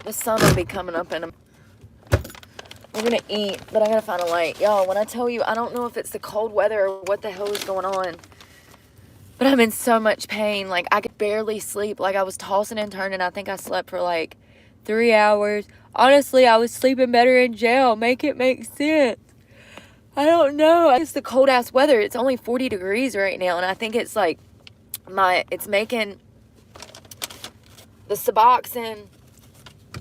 The sun will be coming up in a... We're gonna eat, but I gotta find a light. Y'all, when I tell you, I don't know if it's the cold weather or what the hell is going on, but I'm in so much pain. Like, I could barely sleep. Like, I was tossing and turning. I think I slept for like 3 hours. Honestly, I was sleeping better in jail. Make it make sense. I don't know. It's the cold ass weather. It's only 40 degrees right now, and I think it's like it's making the Suboxone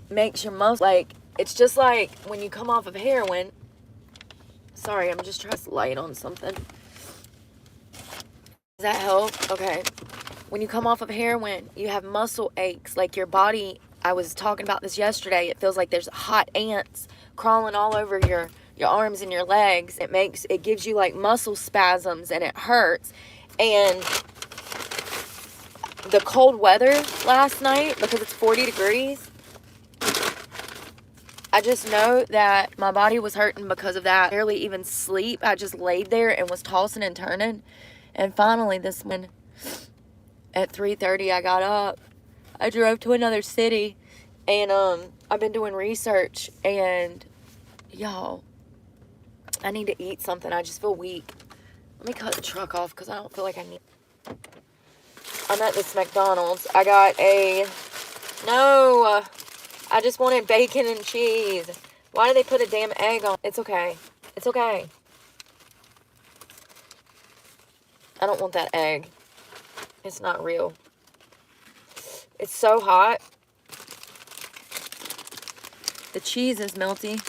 makes your muscles, like, it's just like when you come off of heroin. Sorry, I'm just trying to light on something. Does that help? Okay. When you come off of heroin, you have muscle aches. Like, your body, I was talking about this yesterday, it feels like there's hot ants crawling all over your arms and your legs. It gives you like muscle spasms, and it hurts. And the cold weather last night, because it's 40 degrees, I just know that my body was hurting because of that. I barely even sleep. I just laid there and was tossing and turning. And finally, this morning at 3:30, I got up. I drove to another city, and I've been doing research, and y'all, I need to eat something. I just feel weak. Let me cut the truck off because I don't feel like I need... I'm at this McDonald's. I got no, I just wanted bacon and cheese. Why do they put a damn egg on? It's okay. It's okay. I don't want that egg. It's not real. It's so hot. The cheese is melty.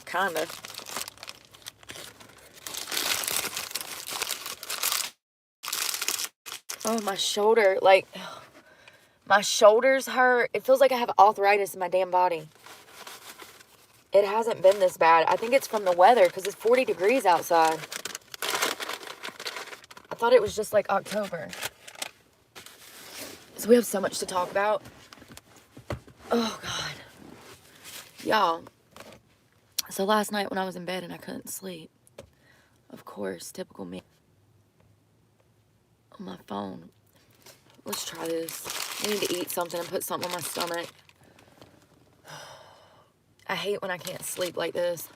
Kind of. Oh, my shoulder. Like, my shoulders hurt. It feels like I have arthritis in my damn body. It hasn't been this bad. I think it's from the weather because it's 40 degrees outside. I thought it was just like October. So we have so much to talk about. Oh, God. Y'all. So last night when I was in bed and I couldn't sleep, of course, typical me, on my phone. Let's try this. I need to eat something and put something on my stomach. I hate when I can't sleep like this.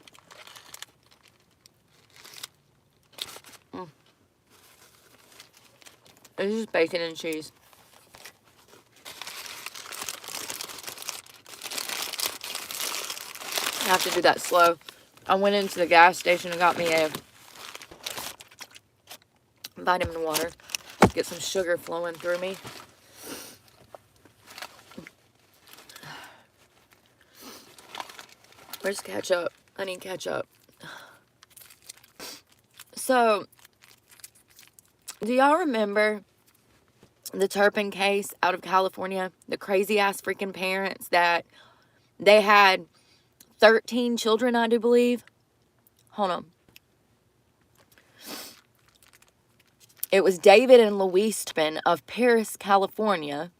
It's just bacon and cheese. I have to do that slow. I went into the gas station and got me a vitamin water. Get some sugar flowing through me. Where's ketchup? I need ketchup. So, do y'all remember the Turpin case out of California? The crazy ass freaking parents that they had 13 children, I do believe. Hold on. It was David and Louise Turpin of Paris, California.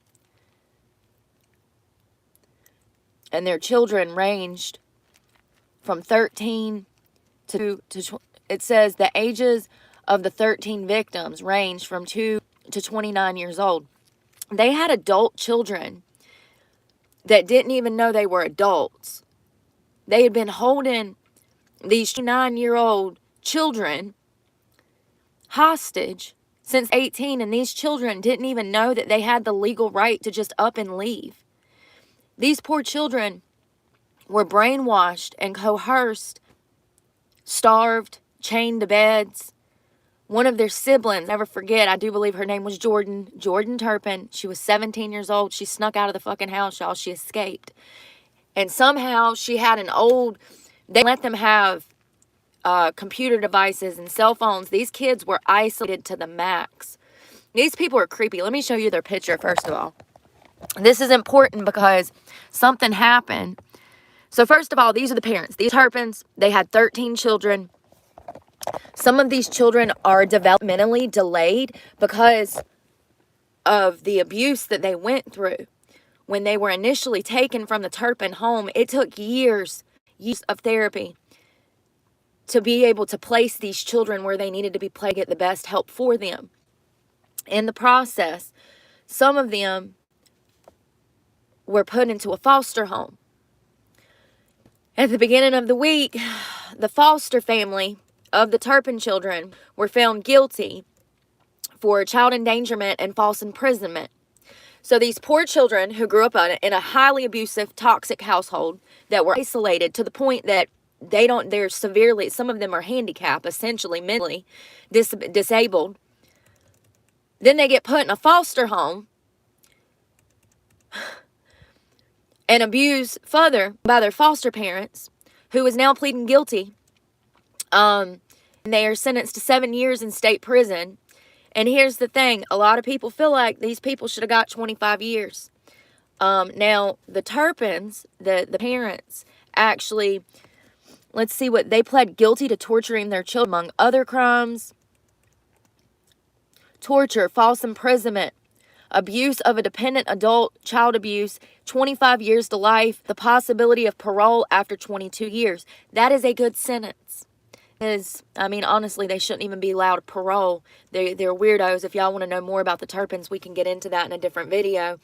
And their children ranged from 13 to it says the ages of the 13 victims ranged from 2 to 29 years old. They had adult children that didn't even know they were adults. They had been holding these 9-year-old children hostage since 18, and these children didn't even know that they had the legal right to just up and leave. These poor children were brainwashed and coerced, starved, chained to beds. One of their siblings, never forget, I do believe her name was Jordan Turpin. She was 17 years old. She snuck out of the fucking house, y'all. She escaped. And somehow she had they let them have computer devices and cell phones. These kids were isolated to the max. These people are creepy. Let me show you their picture first of all. This is important because something happened. So first of all, these are the parents. These Turpins, they had 13 children. Some of these children are developmentally delayed because of the abuse that they went through. When they were initially taken from the Turpin home, it took years of therapy to be able to place these children where they needed to be placed, get the best help for them. In the process, some of them were put into a foster home. At the beginning of the week, the foster family of the Turpin children were found guilty for child endangerment and false imprisonment. So these poor children who grew up in a highly abusive, toxic household that were isolated to the point that they're severely, some of them are handicapped, essentially mentally disabled. Then they get put in a foster home and abused further by their foster parents, who is now pleading guilty. And they are sentenced to 7 years in state prison. And here's the thing. A lot of people feel like these people should have got 25 years. Now, the Turpins, the parents, actually, let's see what, they pled guilty to torturing their children, among other crimes. Torture, false imprisonment, abuse of a dependent adult, child abuse, 25 years to life, the possibility of parole after 22 years. That is a good sentence. I mean, honestly, they shouldn't even be allowed parole. They're weirdos. If y'all want to know more about the Turpins, we can get into that in a different video.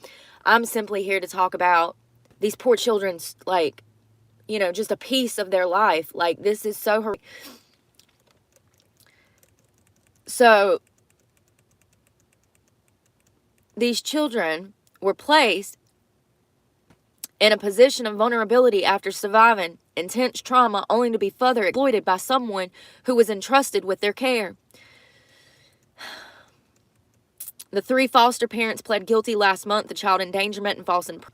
I'm simply here to talk about these poor children's, like, you know, just a piece of their life. Like, this is so horrific. So, these children were placed in a position of vulnerability after surviving intense trauma, only to be further exploited by someone who was entrusted with their care. The 3 foster parents pled guilty last month to child endangerment and false imprisonment.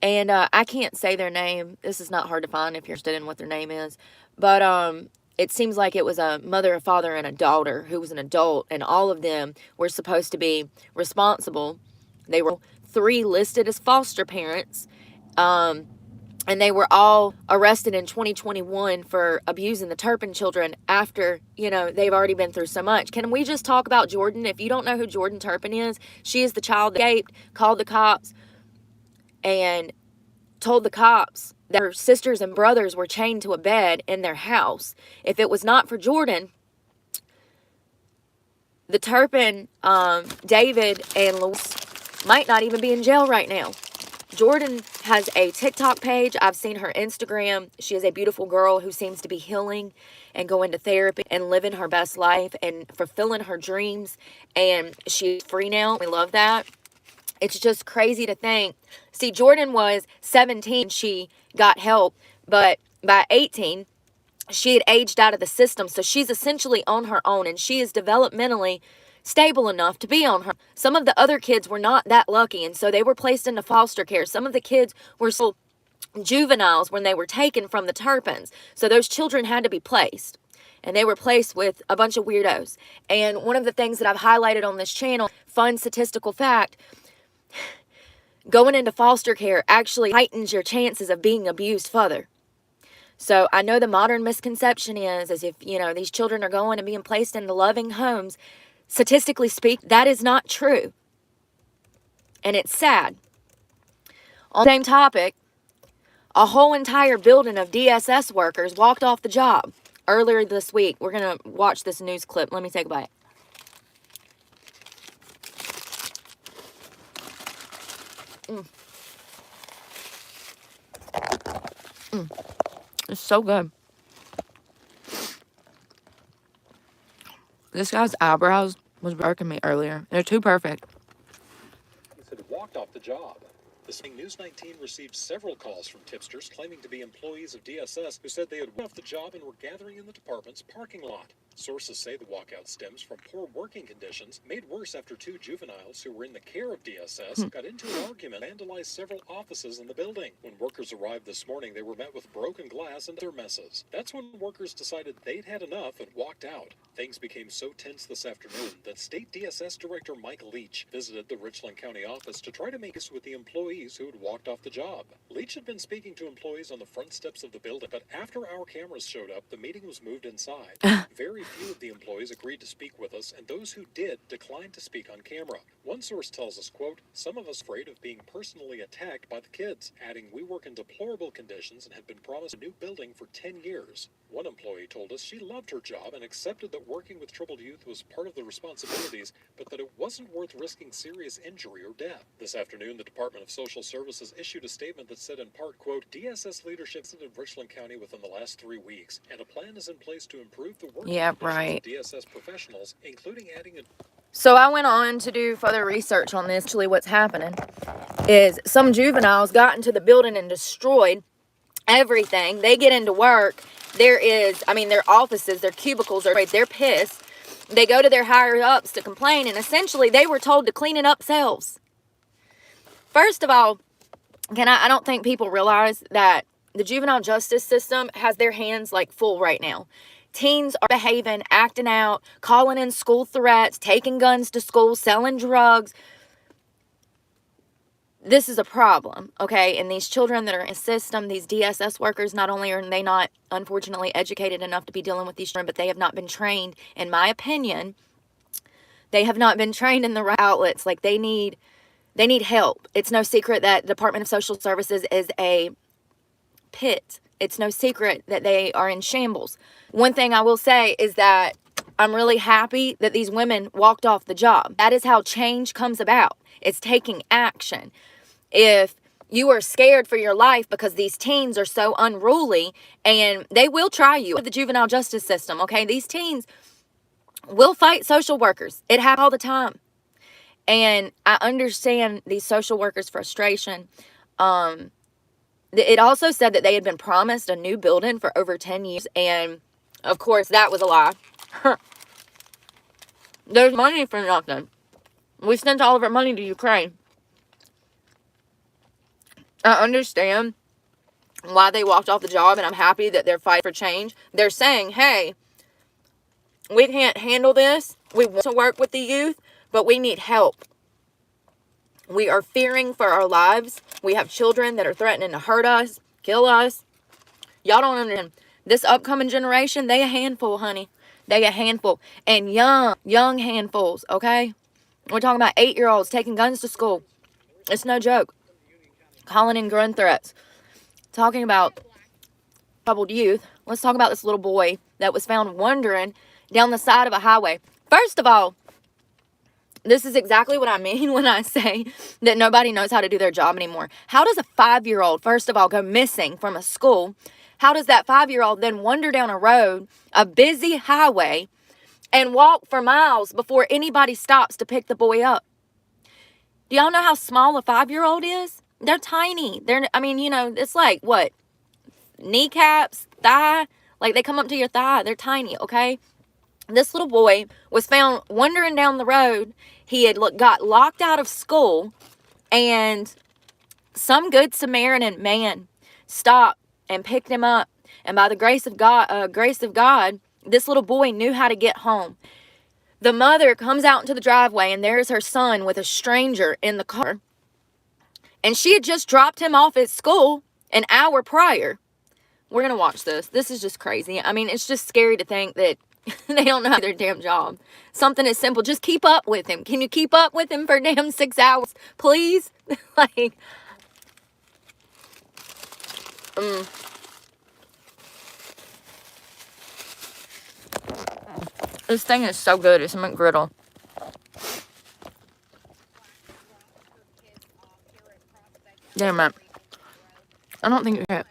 And I can't say their name. This is not hard to find if you're interested in what their name is. But it seems like it was a mother, a father, and a daughter who was an adult. And all of them were supposed to be responsible. They were 3 listed as foster parents. And they were all arrested in 2021 for abusing the Turpin children after, you know, they've already been through so much. Can we just talk about Jordan? If you don't know who Jordan Turpin is, she is the child that escaped, called the cops, and told the cops that her sisters and brothers were chained to a bed in their house. If it was not for Jordan, the Turpin, David and Louise might not even be in jail right now. Jordan has a TikTok page. I've seen her Instagram. She is a beautiful girl who seems to be healing and going to therapy and living her best life and fulfilling her dreams. And she's free now. We love that. It's just crazy to think. See, Jordan was 17. She got help. But by 18, she had aged out of the system. So she's essentially on her own. And she is developmentally stable enough to be on her. Some of the other kids were not that lucky, and so they were placed into foster care. Some of the kids were still juveniles when they were taken from the Turpins. So those children had to be placed, and they were placed with a bunch of weirdos. And one of the things that I've highlighted on this channel, fun statistical fact, going into foster care actually heightens your chances of being abused further. So I know the modern misconception is if, you know, these children are going and being placed into loving homes. Statistically speaking, that is not true. And it's sad. On the same topic, a whole entire building of DSS workers walked off the job earlier this week. We're going to watch this news clip. Let me take a bite. It's so good. This guy's eyebrows was irking me earlier. They're too perfect. Had walked off the job. This morning, News 19 received several calls from tipsters claiming to be employees of DSS who said they had walked off the job and were gathering in the department's parking lot. Sources say the walkout stems from poor working conditions, made worse after 2 juveniles who were in the care of DSS got into an argument and vandalized several offices in the building. When workers arrived this morning, they were met with broken glass and other messes. That's when workers decided they'd had enough and walked out. Things became so tense this afternoon that State DSS Director Mike Leach visited the Richland County office to try to make peace with the employees who had walked off the job. Leach had been speaking to employees on the front steps of the building, but after our cameras showed up, the meeting was moved inside. Very few of the employees agreed to speak with us, and those who did declined to speak on camera. One source tells us, quote, "Some of us afraid of being personally attacked by the kids," adding, "We work in deplorable conditions and have been promised a new building for 10 years. One employee told us she loved her job and accepted that working with troubled youth was part of the responsibilities, but that it wasn't worth risking serious injury or death. This afternoon, the Department of Social Services issued a statement that said in part, quote, DSS leadership visited Richland County within the last 3 weeks, and a plan is in place to improve the working conditions of DSS professionals, including adding a... So I went on to do further research on this. Actually, what's happening is some juveniles got into the building and destroyed everything. They get into work. Their offices, their cubicles are right. They're pissed. They go to their higher ups to complain, and essentially they were told to clean it up themselves. First of all, I don't think people realize that the juvenile justice system has their hands like full right now. Teens are behaving, acting out, calling in school threats, taking guns to school, selling drugs. This is a problem, okay? And these children that are in the system, these DSS workers, not only are they not, unfortunately, educated enough to be dealing with these children, but they have not been trained, in my opinion, they have not been trained in the right outlets. Like, they need help. It's no secret that the Department of Social Services is a pit. It's no secret that they are in shambles. One thing I will say is that I'm really happy that these women walked off the job. That is how change comes about. It's taking action. If you are scared for your life because these teens are so unruly, and they will try you with the juvenile justice system, okay? These teens will fight social workers. It happens all the time. And I understand these social workers' frustration. It also said that they had been promised a new building for over 10 years. And, of course, that was a lie. There's money for nothing. We sent all of our money to Ukraine. I understand why they walked off the job, and I'm happy that they're fighting for change. They're saying, hey, we can't handle this. We want to work with the youth, but we need help. We are fearing for our lives. We have children that are threatening to hurt us, kill us. Y'all don't understand. This upcoming generation, they a handful, honey. They a handful. And young handfuls, okay? We're talking about 8-year-olds taking guns to school. It's no joke. Calling in gun threats. Talking about troubled youth. Let's talk about this little boy that was found wandering down the side of a highway. First of all, this is exactly what I mean when I say that nobody knows how to do their job anymore. How does a 5-year-old, first of all, go missing from a school? How does that 5-year-old then wander down a road, a busy highway, and walk for miles before anybody stops to pick the boy up? Do y'all know how small a 5-year-old is? They're tiny. It's like, what? Kneecaps, thigh? Like, they come up to your thigh. They're tiny, okay? This little boy was found wandering down the road. He had got locked out of school, and some good Samaritan man stopped and picked him up. And by the grace of God, this little boy knew how to get home. The mother comes out into the driveway, and there's her son with a stranger in the car. And she had just dropped him off at school an hour prior. We're going to watch this. This is just crazy. I mean, it's just scary to think that they don't know their damn job. Something as simple. Just keep up with him. Can you keep up with him for damn 6 hours? Please? This thing is so good. It's McGriddle. Damn it. I don't think you have.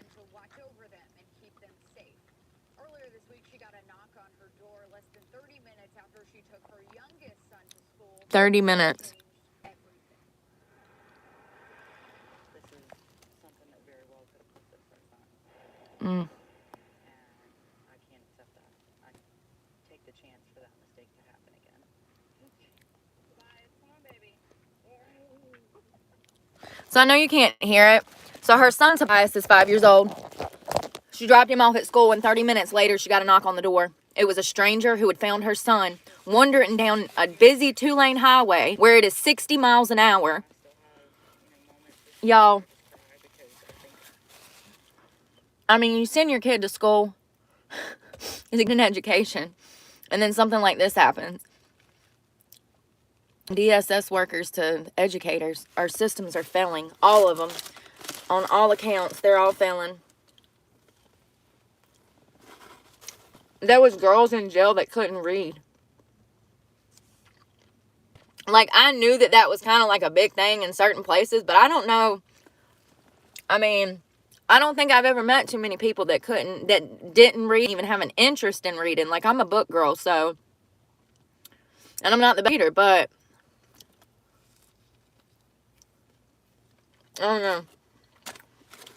30 minutes. Mm. So I know you can't hear it. So her son Tobias is 5 years old. She dropped him off at school, and 30 minutes later, she got a knock on the door. It was a stranger who had found her son wandering down a busy 2-lane highway where it is 60 miles an hour. Y'all, I mean, you send your kid to school to get an education, and then something like this happens. DSS workers to educators, our systems are failing. All of them. On all accounts, they're all failing. There was girls in jail that couldn't read. Like, I knew that that was kind of like a big thing in certain places, but I don't know. I mean, I don't think I've ever met too many people that didn't read, even have an interest in reading. Like, I'm a book girl, so, and I'm not the reader, but I don't know.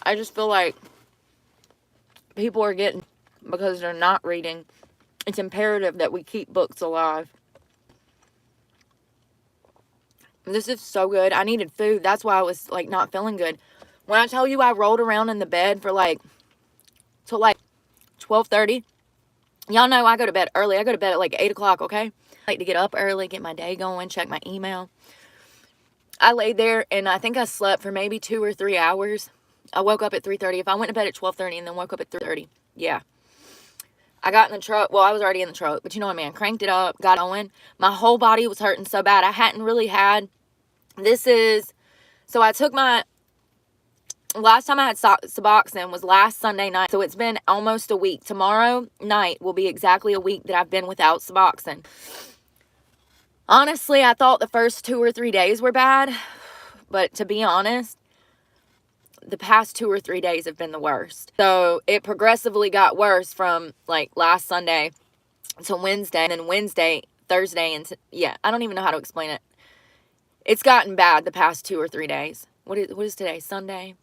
I just feel like people are getting, because they're not reading. It's imperative that we keep books alive. This is so good. I needed food. That's why I was, like, not feeling good. When I tell you I rolled around in the bed for, like, till, like, 12:30. Y'all know I go to bed early. I go to bed at, like, 8 o'clock, okay? I like to get up early, get my day going, check my email. I laid there, and I think I slept for maybe 2 or 3 hours. I woke up at 3:30. If I went to bed at 12:30 and then woke up at 3:30, yeah. I got in the truck. Well, I was already in the truck, but you know what I mean? Cranked it up, got going. My whole body was hurting so bad. I hadn't really had, so I took my, last time I had Suboxone was last Sunday night. So it's been almost a week. Tomorrow night will be exactly a week that I've been without Suboxone. Honestly, I thought the first 2 or 3 days were bad. But to be honest, the past 2 or 3 days have been the worst. So it progressively got worse from like last Sunday to Wednesday, and then Wednesday, Thursday, and yeah, I don't even know how to explain it. It's gotten bad the past 2 or 3 days. What is today? Sunday.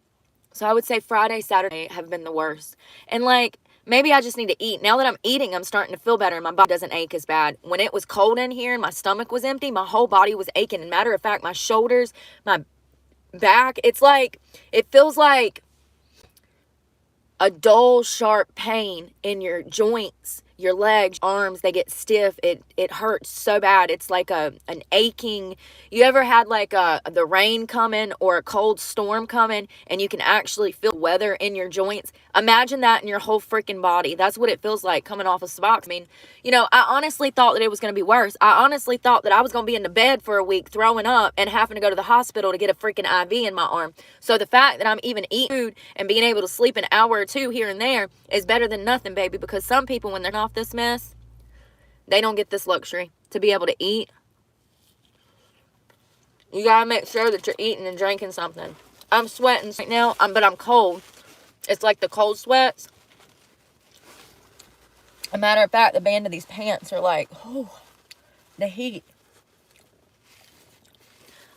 So I would say Friday, Saturday have been the worst. And like, maybe I just need to eat. Now that I'm eating, I'm starting to feel better and my body doesn't ache as bad. When it was cold in here and my stomach was empty, my whole body was aching. And matter of fact, my shoulders, my back, it's like, it feels like a dull, sharp pain in your joints, your legs, arms, they get stiff. It hurts so bad. It's like an aching. You ever had like the rain coming or a cold storm coming and you can actually feel weather in your joints? Imagine that in your whole freaking body. That's what it feels like coming off of Suboxone. I mean, you know, I honestly thought that it was going to be worse. I honestly thought that I was going to be in the bed for a week throwing up and having to go to the hospital to get a freaking IV in my arm. So the fact that I'm even eating food and being able to sleep an hour or two here and there is better than nothing, baby, because some people, when they're off this mess, they don't get this luxury to be able to eat. You gotta make sure that you're eating and drinking something. I'm sweating right now, but I'm cold. It's like the cold sweats. A matter of fact, the band of these pants are like, oh, the heat.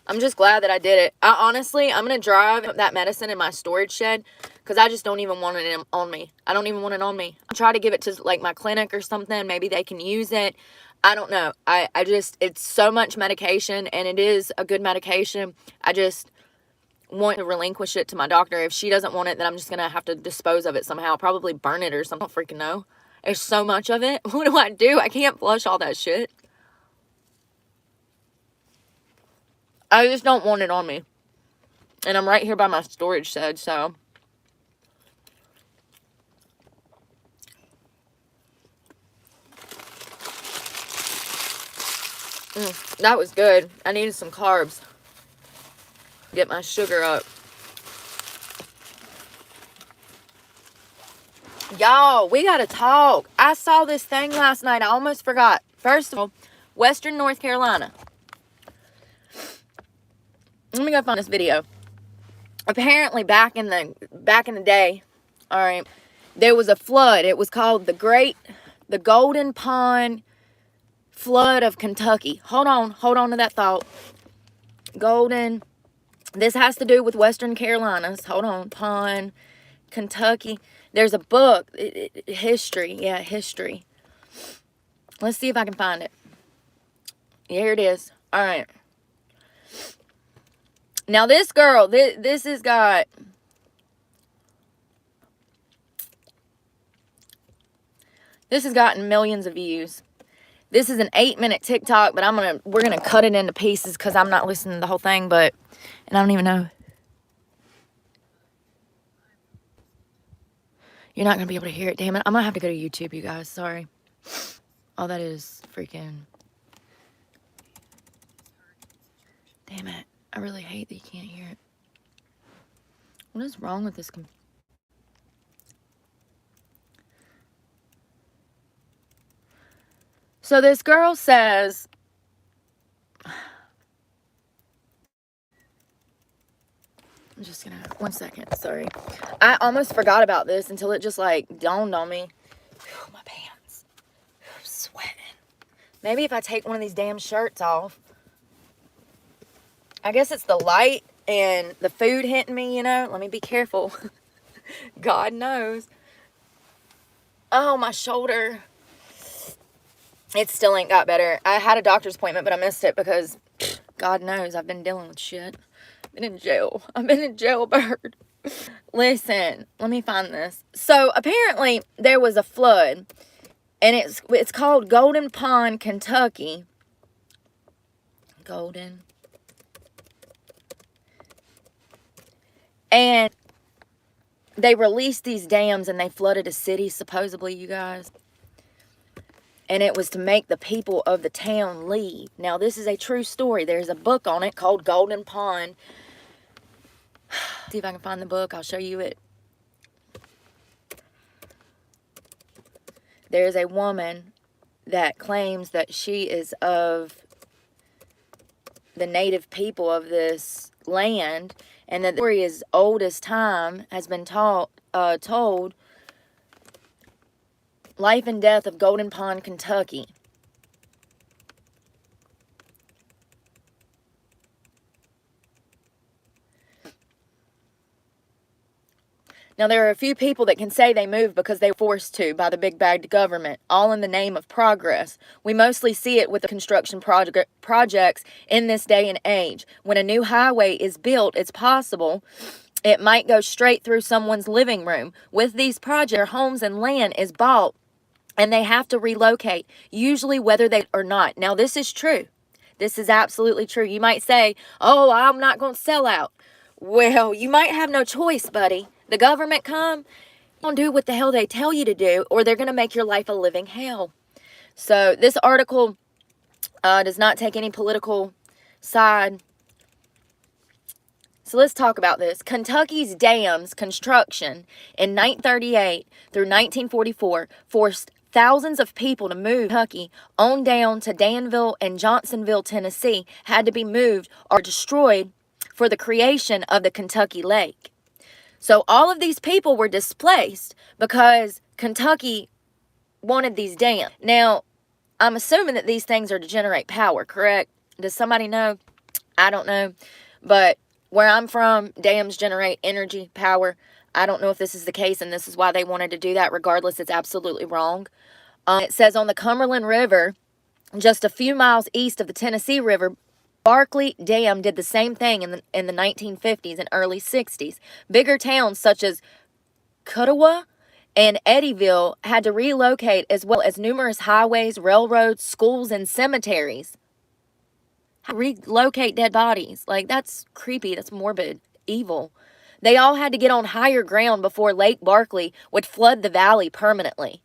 I'm just glad that I did it. I'm going to drive that medicine in my storage shed because I just don't even want it on me. I don't even want it on me. I'll try to give it to like my clinic or something. Maybe they can use it. I don't know. I just, it's so much medication and it is a good medication. I just want to relinquish it to my doctor. If she doesn't want it, then I'm just going to have to dispose of it somehow. Probably burn it or something. I don't freaking know. There's so much of it. What do? I can't flush all that shit. I just don't want it on me. And I'm right here by my storage shed, so. That was good. I needed some carbs. Get my sugar up. Y'all, we gotta talk. I saw this thing last night. I almost forgot. First of all, Western North Carolina. Let me go find this video. Apparently, back in the day, all right, there was a flood. It was called the Golden Pond Flood of Kentucky. Hold on to that thought. This has to do with Western Carolinas. Hold on, Pond, Kentucky. There's a book, history. Yeah, history. Let's see if I can find it. Here it is. All right. Now this girl, this has got, this has gotten millions of views. This is an 8-minute TikTok, but we're gonna cut it into pieces because I'm not listening to the whole thing, and I don't even know. You're not gonna be able to hear it, damn it. I'm gonna have to go to YouTube, you guys, sorry. Oh, that is freaking, damn it. I really hate that you can't hear it. What is wrong with this computer? So this girl says, I'm just gonna, 1 second, sorry. I almost forgot about this until it just like dawned on me. Whew, my pants. I'm sweating. Maybe if I take one of these damn shirts off. I guess it's the light and the food hitting me, you know. Let me be careful. God knows. Oh, my shoulder. It still ain't got better. I had a doctor's appointment, but I missed it because God knows I've been dealing with shit. I've been in jail. I've been in jail, bird. Listen, let me find this. So apparently there was a flood, and it's called Golden Pond, Kentucky. Golden. And they released these dams and they flooded a city, supposedly, you guys. And it was to make the people of the town leave. Now, this is a true story. There's a book on it called Golden Pond. See if I can find the book. I'll show you it. There's a woman that claims that she is of the native people of this land, and that the story as old as time has been told. Life and Death of Golden Pond, Kentucky. Now, there are a few people that can say they moved because they were forced to by the big bad government, all in the name of progress. We mostly see it with the construction projects in this day and age. When a new highway is built, it's possible it might go straight through someone's living room. With these projects, their homes and land is bought, and they have to relocate, usually whether they or not. Now, this is true. This is absolutely true. You might say, oh, I'm not going to sell out. Well, you might have no choice, buddy. The government come, don't do what the hell they tell you to do, or they're going to make your life a living hell. So this article does not take any political side. So let's talk about this. Kentucky's dams construction in 1938 through 1944 forced thousands of people to move Kentucky on down to Danville and Johnsonville, Tennessee, had to be moved or destroyed for the creation of the Kentucky Lake. So all of these people were displaced because Kentucky wanted these dams. Now, I'm assuming that these things are to generate power, correct? Does somebody know? I don't know. But where I'm from, dams generate energy, power. I don't know if this is the case, and this is why they wanted to do that. Regardless, it's absolutely wrong. It says on the Cumberland River, just a few miles east of the Tennessee River, Barkley Dam did the same thing in the 1950s and early 60s. Bigger towns such as Cuttawa and Eddyville had to relocate, as well as numerous highways, railroads, schools, and cemeteries. Relocate dead bodies. Like, that's creepy. That's morbid. Evil. They all had to get on higher ground before Lake Barkley would flood the valley permanently.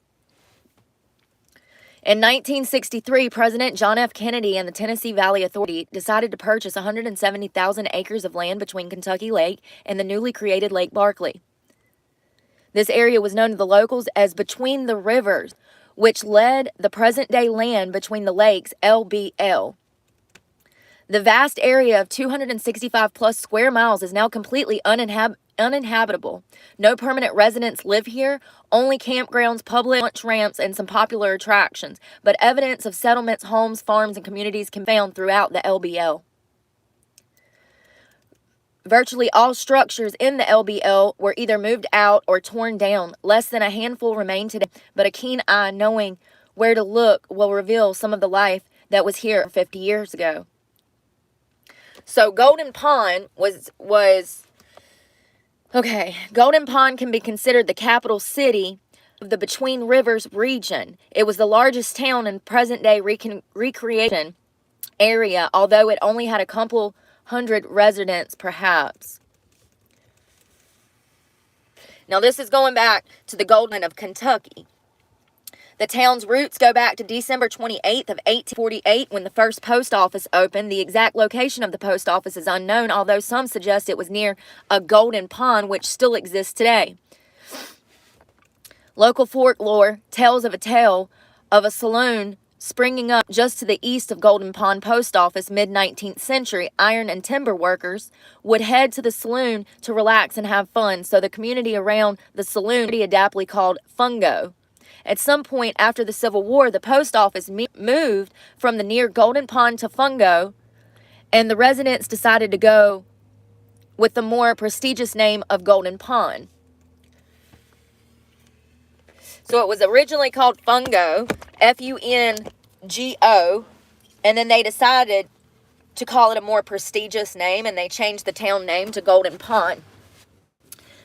In 1963, President John F. Kennedy and the Tennessee Valley Authority decided to purchase 170,000 acres of land between Kentucky Lake and the newly created Lake Barkley. This area was known to the locals as Between the Rivers, which led the present-day land between the lakes, LBL. The vast area of 265 plus square miles is now completely uninhabitable. No permanent residents live here, only campgrounds, public lunch ramps, and some popular attractions. But evidence of settlements, homes, farms, and communities can be found throughout the LBL. Virtually all structures in the LBL were either moved out or torn down. Less than a handful remain today, but a keen eye knowing where to look will reveal some of the life that was here 50 years ago. So Golden Pond okay, Golden Pond can be considered the capital city of the Between Rivers region. It was the largest town in present-day recreation area, although it only had a couple hundred residents, perhaps. Now, this is going back to the Golden of Kentucky. The town's roots go back to December 28th of 1848 when the first post office opened. The exact location of the post office is unknown, although some suggest it was near a golden pond, which still exists today. Local folklore tells of a tale of a saloon Springing up just to the east of Golden Pond Post Office mid-19th century, iron and timber workers would head to the saloon to relax and have fun, so the community around the saloon adaptly called Fungo. At some point after the Civil War, the post office moved from the near Golden Pond to Fungo, and the residents decided to go with the more prestigious name of Golden Pond. So it was originally called Fungo, Fungo, and then they decided to call it a more prestigious name, and they changed the town name to Golden Pond.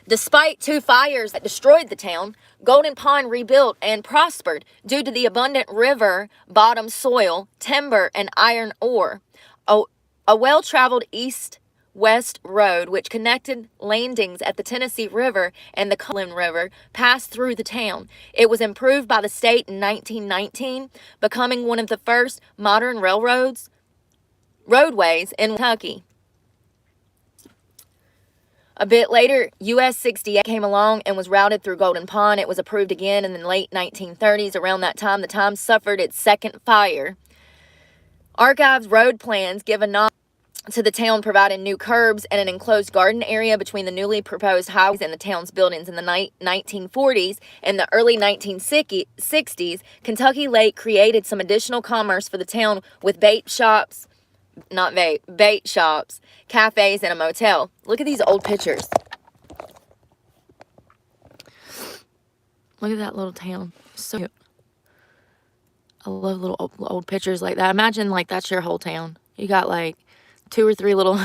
Despite 2 fires that destroyed the town, Golden Pond rebuilt and prospered due to the abundant river bottom soil, timber, and iron ore. A well-traveled east-west road which connected landings at the Tennessee River and the Cullen River passed through the town. It was improved by the state in 1919, becoming one of the first modern roadways in Kentucky. A bit later, US 68 came along and was routed through Golden Pond. It was approved again in the late 1930s. Around that time, the town suffered its second fire. Archives road plans give a nod to the town, providing new curbs and an enclosed garden area between the newly proposed highways and the town's buildings. In the 1940s and the early 1960s, Kentucky Lake created some additional commerce for the town with bait shops, cafes, and a motel. Look at these old pictures. Look at that little town. So cute. I love little old pictures like that. Imagine like that's your whole town. You got like 2 or 3 little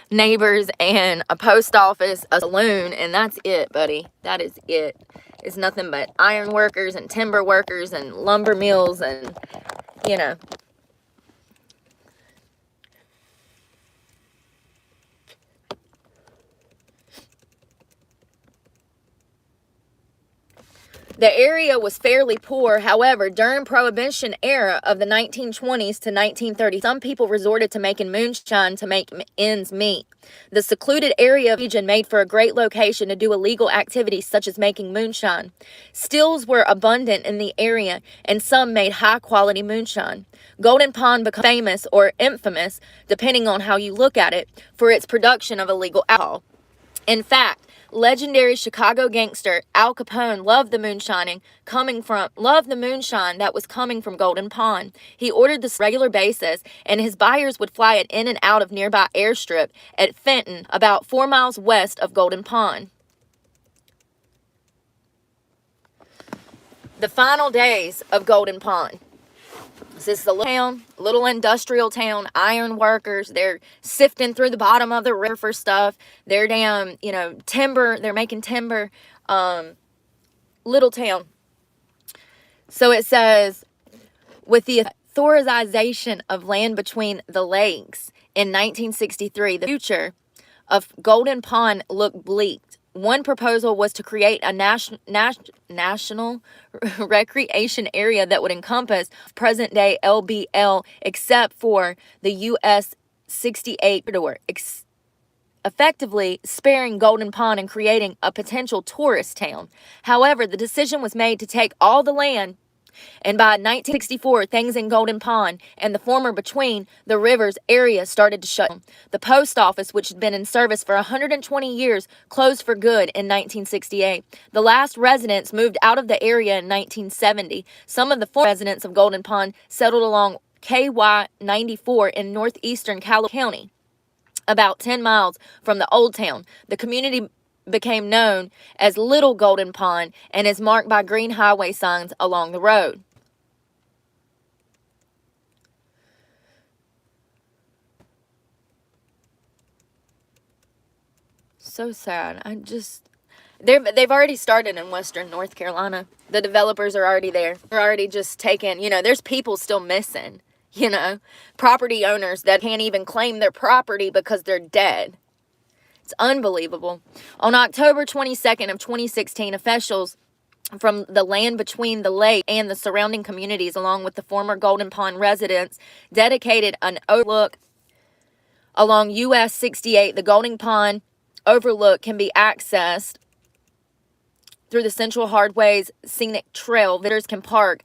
neighbors and a post office, a saloon, and that's it, buddy. That is it. It's nothing but iron workers and timber workers and lumber mills and, you know. The area was fairly poor. However, during Prohibition era of the 1920s to 1930s, some people resorted to making moonshine to make ends meet. The secluded area of the region made for a great location to do illegal activities such as making moonshine. Stills were abundant in the area, and some made high-quality moonshine. Golden Pond became famous or infamous, depending on how you look at it, for its production of illegal alcohol. In fact, legendary Chicago gangster Al Capone loved the moonshine that was coming from Golden Pond. He ordered this regular basis, and his buyers would fly it in and out of nearby airstrip at Fenton, about 4 miles west of Golden Pond. The final days of Golden Pond. This is a little industrial town, iron workers. They're sifting through the bottom of the river for stuff. They're down, timber. They're making timber. Little town. So it says, with the authorization of land between the lakes in 1963, the future of Golden Pond looked bleak. One proposal was to create a national recreation area that would encompass present-day LBL except for the US 68 corridor, effectively sparing Golden Pond and creating a potential tourist town. However, the decision was made to take all the land, and by 1964, things in Golden Pond and the former between the rivers area started to shut down. The post office, which had been in service for 120 years, closed for good in 1968. The last residents moved out of the area in 1970. Some of the former residents of Golden Pond settled along KY 94 in northeastern California County, about 10 miles from the old town. The community became known as Little Golden Pond and is marked by green highway signs along the road. So sad. They've already started in western North Carolina. The developers are already there. They're already just taking, there's people still missing, property owners that can't even claim their property because they're dead. It's unbelievable. On October 22nd of 2016, officials from the land between the lake and the surrounding communities, along with the former Golden Pond residents, dedicated an overlook along US 68. The Golden Pond overlook can be accessed through the Central Hardways Scenic Trail. Visitors can park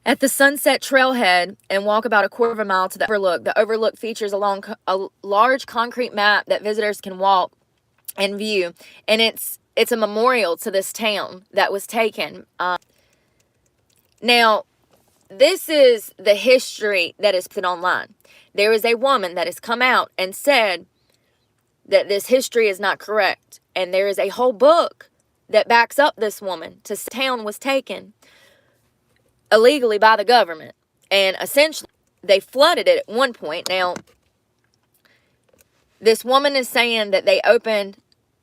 at the Sunset Trailhead and walk about a quarter of a mile to the overlook. The overlook features a large concrete map that visitors can walk and view, and it's a memorial to this town that was taken. Now, this is the history that is put online. There is a woman that has come out and said that this history is not correct, and there is a whole book that backs up this woman. This town was taken illegally by the government, and essentially they flooded it at one point. Now, this woman is saying that they opened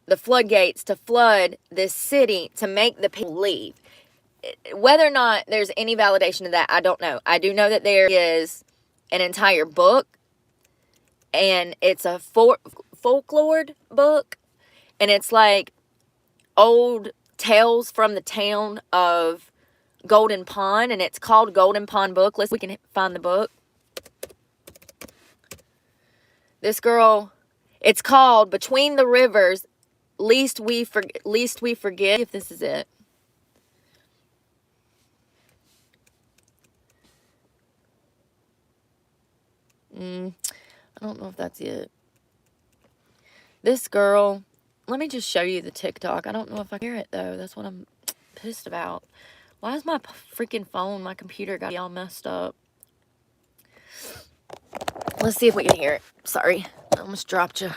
the floodgates to flood this city to make the people leave. Whether or not there's any validation of that, I don't know. I do know that there is an entire book, and it's a folklore book, and it's like old tales from the town of Golden Pond, and it's called Golden Pond Book. Let's see if we can find the book. This girl, it's called Between the Rivers, Least We Forget. If this is it. I don't know if that's it. This girl, let me just show you the TikTok. I don't know if I can hear it though. That's what I'm pissed about. Why is my freaking phone, my computer got all messed up? Let's see if we can hear it. Sorry, I almost dropped you.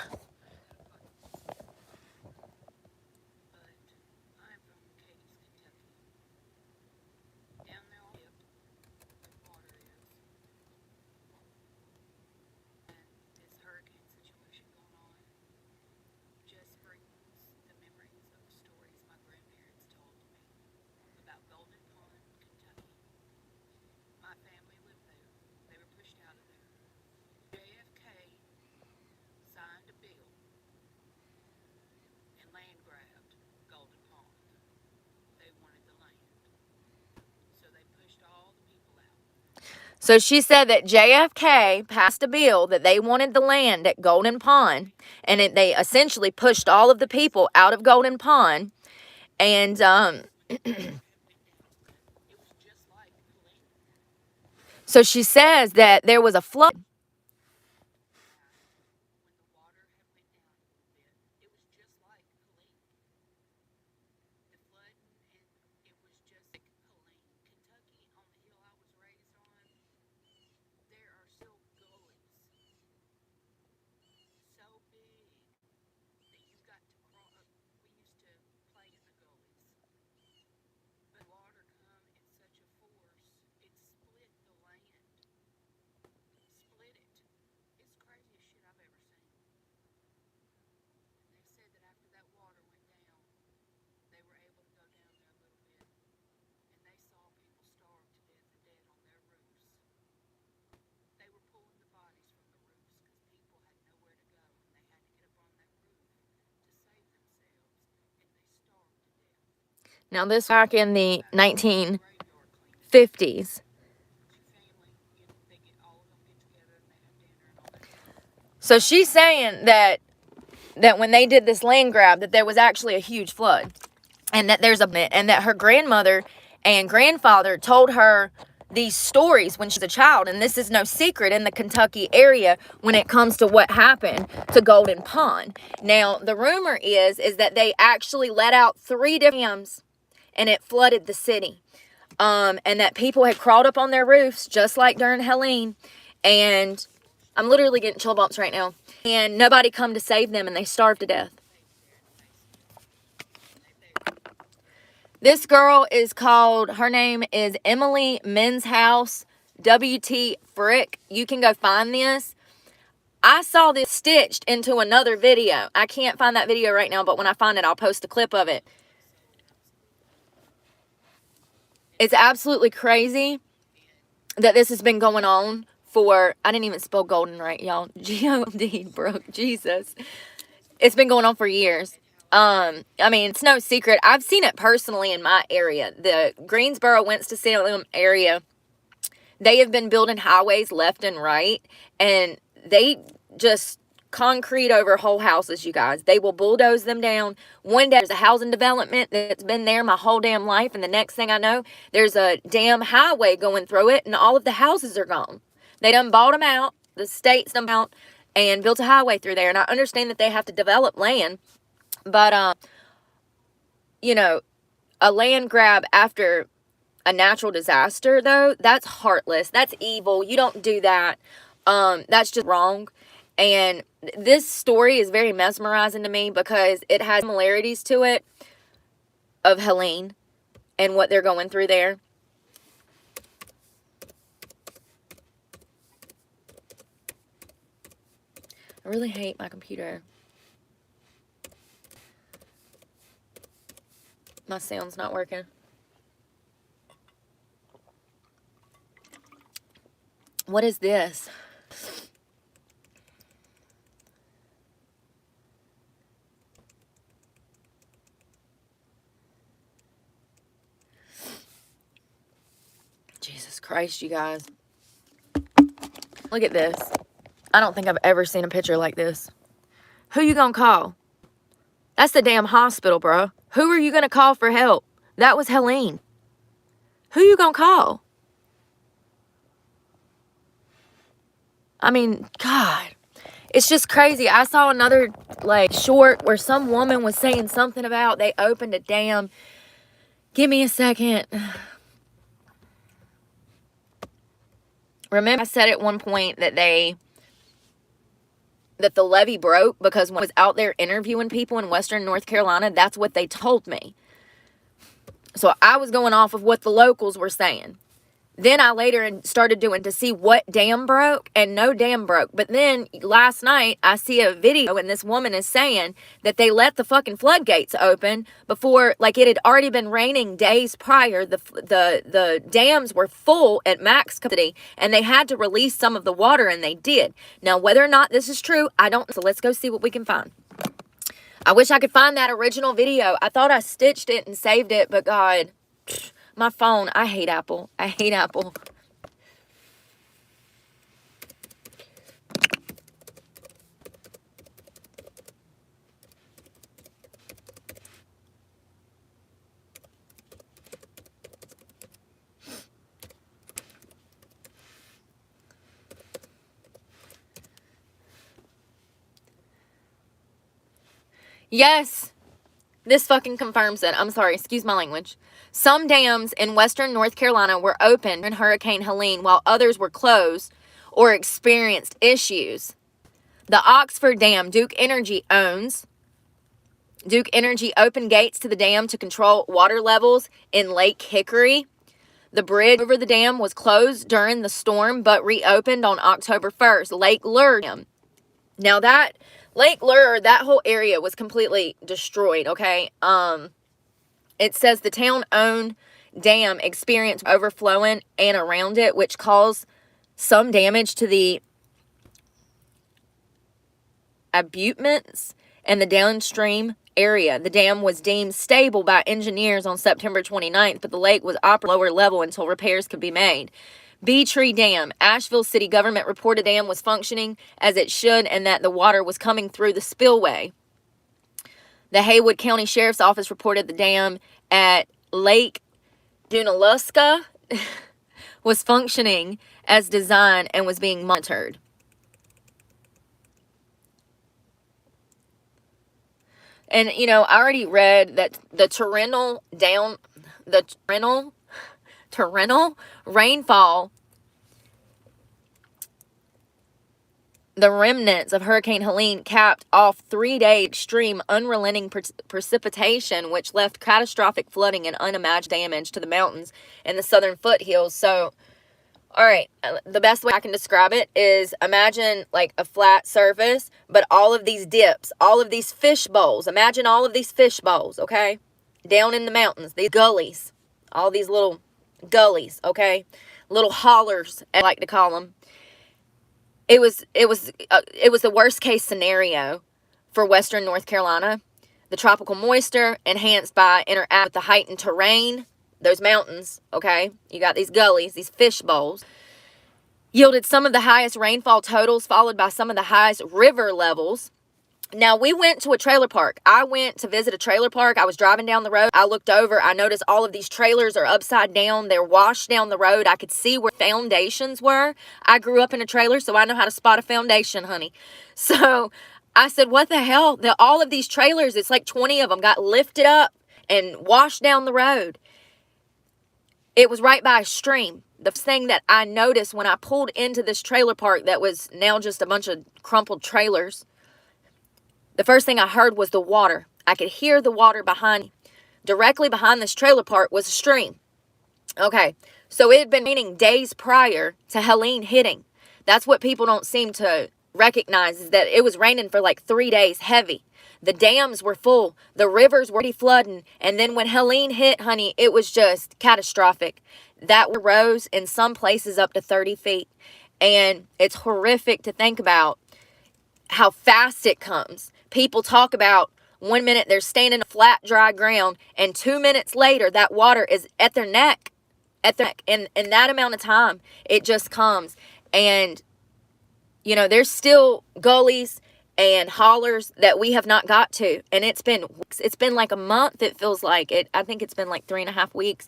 So she said that JFK passed a bill that they wanted the land at Golden Pond, and they essentially pushed all of the people out of Golden Pond. And so she says that there was a flood. Now, this back in the 1950s. So she's saying that when they did this land grab, that there was actually a huge flood, and that and that her grandmother and grandfather told her these stories when she was a child, and this is no secret in the Kentucky area when it comes to what happened to Golden Pond. Now, the rumor is that they actually let out 3 different dams, and it flooded the city, and that people had crawled up on their roofs just like during Helene, and I'm literally getting chill bumps right now, and nobody come to save them, and they starved to death. This girl is called, her name is Emily Menshouse, W.T. Frick. You can go find this. I saw this stitched into another video. I can't find that video right now, but when I find it, I'll post a clip of it. It's absolutely crazy that this has been going on for, I didn't even spell golden right, y'all. G-O-D, bro. Jesus. It's been going on for years. I mean, it's no secret. I've seen it personally in my area. The Greensboro, Winston-Salem area, they have been building highways left and right, and they just concrete over whole houses, you guys. They will bulldoze them down. One day there's a housing development that's been there my whole damn life, and the next thing I know, there's a damn highway going through it, and all of the houses are gone. They done bought them out. The state's done out and built a highway through there. And I understand that they have to develop land, but you know, a land grab after a natural disaster, though, that's heartless. That's evil. You don't do that. That's just wrong. And this story is very mesmerizing to me because it has similarities to it of Helene and what they're going through there. I really hate my computer. My sound's not working. What is this? Jesus Christ, you guys. Look at this. I don't think I've ever seen a picture like this. Who you gonna call? That's the damn hospital, bro. Who are you gonna call for help? That was Helene. Who you gonna call? I mean, God. It's just crazy. I saw another, like, short where some woman was saying something about they opened a dam. Give me a second. Remember I said at one point that the levee broke because when I was out there interviewing people in Western North Carolina, that's what they told me. So I was going off of what the locals were saying. Then I later started doing to see what dam broke, and no dam broke. But then last night I see a video and this woman is saying that they let the fucking floodgates open before, like, it had already been raining days prior. The dams were full at max capacity and they had to release some of the water, and they did. Now, whether or not this is true, I don't. So let's go see what we can find. I wish I could find that original video. I thought I stitched it and saved it, but God, my phone, I hate Apple. I hate Apple. Yes, this fucking confirms it. I'm sorry, excuse my language. Some dams in Western North Carolina were opened in Hurricane Helene, while others were closed or experienced issues. The Oxford Dam, Duke Energy owns. Duke Energy opened gates to the dam to control water levels in Lake Hickory. The bridge over the dam was closed during the storm, but reopened on October 1st. Lake Lure Dam. Now that Lake Lure, that whole area was completely destroyed, okay? It says the town-owned dam experienced overflowing and around it, which caused some damage to the abutments and the downstream area. The dam was deemed stable by engineers on September 29th, but the lake was operating at lower level until repairs could be made. Bee Tree Dam. Asheville city government reported the dam was functioning as it should and that the water was coming through the spillway. The Haywood County Sheriff's Office reported the dam at Lake Junaluska was functioning as designed and was being monitored. And, you know, I already read that the torrential rainfall, the remnants of Hurricane Helene capped off 3-day extreme unrelenting precipitation, which left catastrophic flooding and unimagined damage to the mountains and the southern foothills. So, all right, the best way I can describe it is imagine like a flat surface, but all of these dips, all of these fish bowls. Imagine all of these fish bowls, okay? Down in the mountains, these gullies, all these little gullies, okay? Little hollers, I like to call them. It was the worst case scenario for Western North Carolina. The tropical moisture enhanced by interact with the heightened terrain, those mountains, okay? You got these gullies, these fish bowls. yielded some of the highest rainfall totals, followed by some of the highest river levels. Now, we went to a trailer park. I went to visit a trailer park. I was driving down the road. I looked over. I noticed all of these trailers are upside down. They're washed down the road. I could see where foundations were. I grew up in a trailer, so I know how to spot a foundation, honey. So I said, what the hell? All of these trailers, it's like 20 of them, got lifted up and washed down the road. It was right by a stream. The thing that I noticed when I pulled into this trailer park that was now just a bunch of crumpled trailers, the first thing I heard was the water. I could hear the water behind me. Directly behind this trailer park was a stream. Okay, so it had been raining days prior to Helene hitting. That's what people don't seem to recognize, is that it was raining for like 3 days heavy. The dams were full. The rivers were already flooding. And then when Helene hit, honey, it was just catastrophic. That rose in some places up to 30 feet. And it's horrific to think about how fast it comes. People talk about 1 minute they're standing on flat, dry ground, and 2 minutes later, that water is at their neck. In that amount of time, it just comes. And, you know, there's still gullies and hollers that we have not got to. And it's been like a month, it feels like. I think it's been like 3.5 weeks.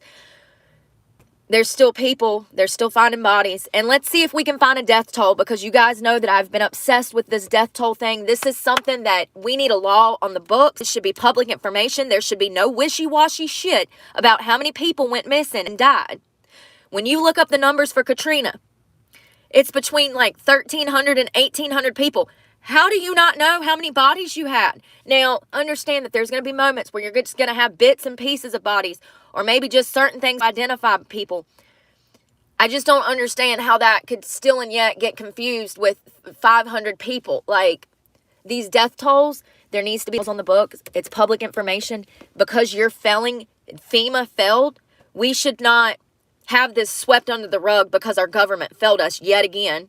There's still people, they're still finding bodies. And let's see if we can find a death toll, because you guys know that I've been obsessed with this death toll thing. This is something that we need a law on the books. It should be public information. There should be no wishy-washy shit about how many people went missing and died. When you look up the numbers for Katrina, it's between like 1,300 and 1,800 people. How do you not know how many bodies you had? Now, understand that there's going to be moments where you're just going to have bits and pieces of bodies, or maybe just certain things identify people. I just don't understand how that could still and yet get confused with 500 people. Like, these death tolls, there needs to be on the books. It's public information. Because you're failing, FEMA failed, we should not have this swept under the rug because our government failed us yet again.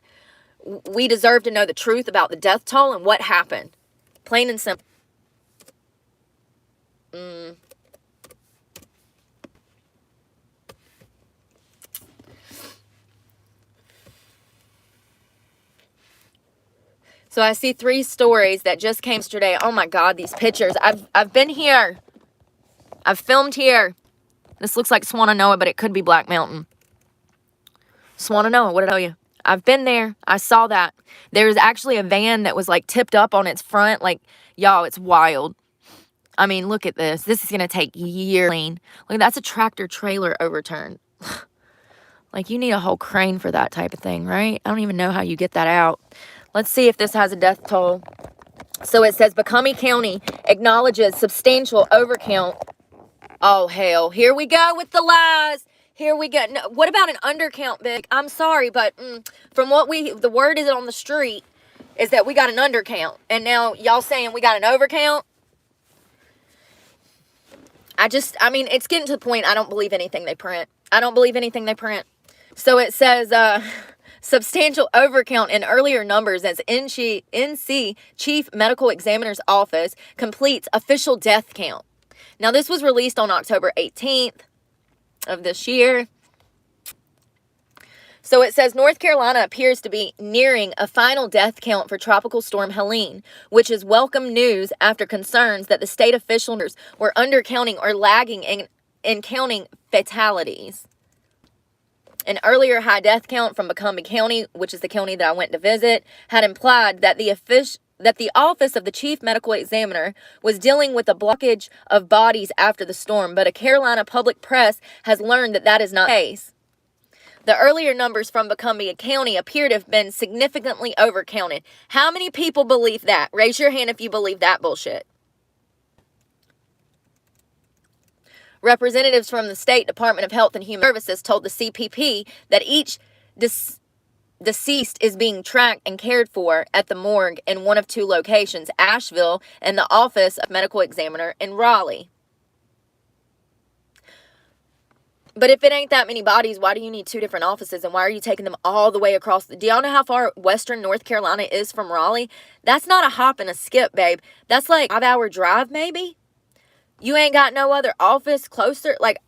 We deserve to know the truth about the death toll and what happened. Plain and simple. So I see 3 stories that just came yesterday. Oh my God, these pictures. I've been here. I've filmed here. This looks like Swannanoa, but it could be Black Mountain. Swannanoa, what did I tell you? I've been there. I saw that. There's actually a van that was like tipped up on its front. Like, y'all, it's wild. I mean, look at this. This is going to take years. Look, that's a tractor trailer overturned. Like, you need a whole crane for that type of thing, right? I don't even know how you get that out. Let's see if this has a death toll. So it says Buncombe County acknowledges substantial overcount. Oh, hell. Here we go with the lies. Here we go. No, what about an undercount, Big? I'm sorry, but from what the word is on the street is that we got an undercount. And now y'all saying we got an overcount? I mean, it's getting to the point I don't believe anything they print. I don't believe anything they print. So it says substantial overcount in earlier numbers as NC Chief Medical Examiner's Office completes official death count. Now, this was released on October 18th of this year. So it says North Carolina appears to be nearing a final death count for Tropical Storm Helene, which is welcome news after concerns that the state officials were undercounting or lagging in counting fatalities. An earlier high death count from Buncombe County, which is the county that I went to visit, had implied that the Office of the Chief Medical Examiner was dealing with a blockage of bodies after the storm, but a Carolina public press has learned that that is not the case. The earlier numbers from Buncombe County appear to have been significantly overcounted. How many people believe that? Raise your hand if you believe that bullshit. Representatives from the State Department of Health and Human Services told the CPP that each deceased is being tracked and cared for at the morgue in one of 2 locations, Asheville and the Office of Medical Examiner in Raleigh. But if it ain't that many bodies, why do you need 2 different offices, and why are you taking them all the way across? Do y'all know how far western North Carolina is from Raleigh? That's not a hop and a skip, babe. That's like a 5-hour drive, maybe. You ain't got no other office closer. Like,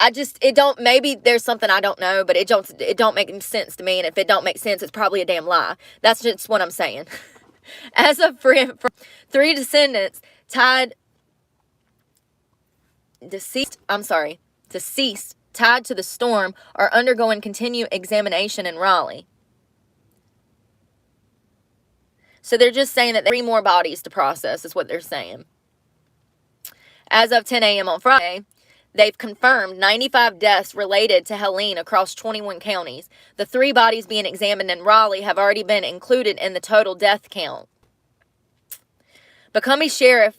it don't, maybe there's something I don't know, but it don't make sense to me. And if it don't make sense, it's probably a damn lie. That's just what I'm saying. As of 3 descendants deceased tied to the storm are undergoing continued examination in Raleigh. So they're just saying that 3 more bodies to process is what they're saying. As of 10 a.m. on Friday, they've confirmed 95 deaths related to Helene across 21 counties. The 3 bodies being examined in Raleigh have already been included in the total death count. Becoming Sheriff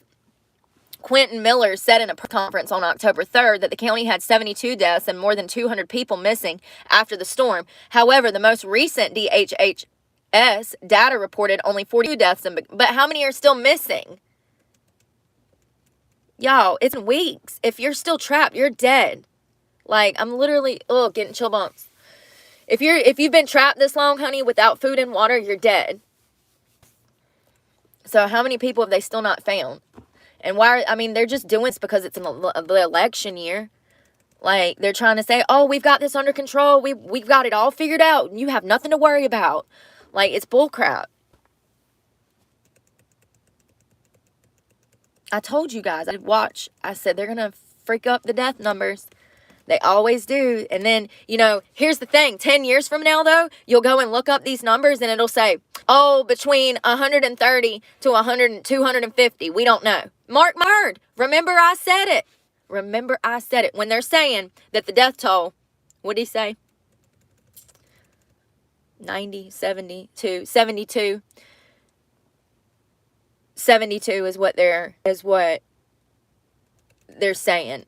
Quentin Miller said in a press conference on October 3rd that the county had 72 deaths and more than 200 people missing after the storm. However, the most recent DHHS data reported only 42 deaths, but how many are still missing? Y'all, it's been weeks. If you're still trapped, you're dead. Like, I'm literally, getting chill bumps. If you've been trapped this long, honey, without food and water, you're dead. So how many people have they still not found? And they're just doing this because it's the election year. Like, they're trying to say, oh, we've got this under control. We've got it all figured out. You have nothing to worry about. Like, it's bullcrap. I told you guys, I said they're going to freak up the death numbers. They always do. And then, here's the thing. 10 years from now, though, you'll go and look up these numbers and it'll say, between 130 to 250. We don't know. Mark my word. Remember I said it. When they're saying that the death toll, what did he say? 90, 72, 72. 72 is what they're saying.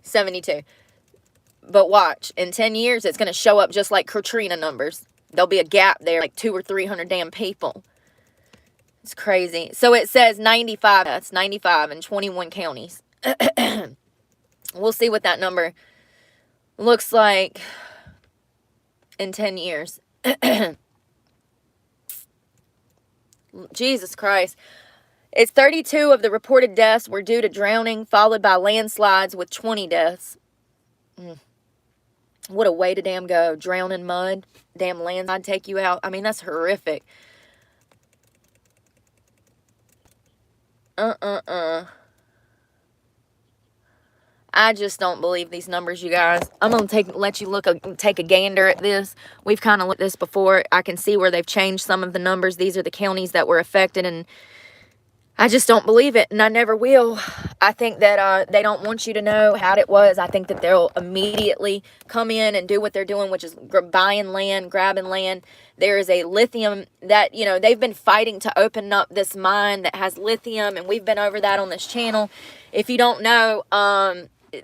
72. But watch, in 10 years, it's going to show up just like Katrina numbers. There'll be a gap there, like 200 or 300 damn people. It's crazy. So it says 95. That's 95 in 21 counties. We'll see what that number looks like in 10 years. Jesus Christ. It's 32 of the reported deaths were due to drowning, followed by landslides with 20 deaths. What a way to damn go. Drown in mud. Damn landslide take you out. I mean, that's horrific. I just don't believe these numbers, you guys. I'm going to let you take a gander at this. We've kind of looked at this before. I can see where they've changed some of the numbers. These are the counties that were affected, and I just don't believe it, and I never will. I think that they don't want you to know how it was. I think that they'll immediately come in and do what they're doing, which is buying land, grabbing land. There is a lithium that, they've been fighting to open up this mine that has lithium, and we've been over that on this channel. If you don't know,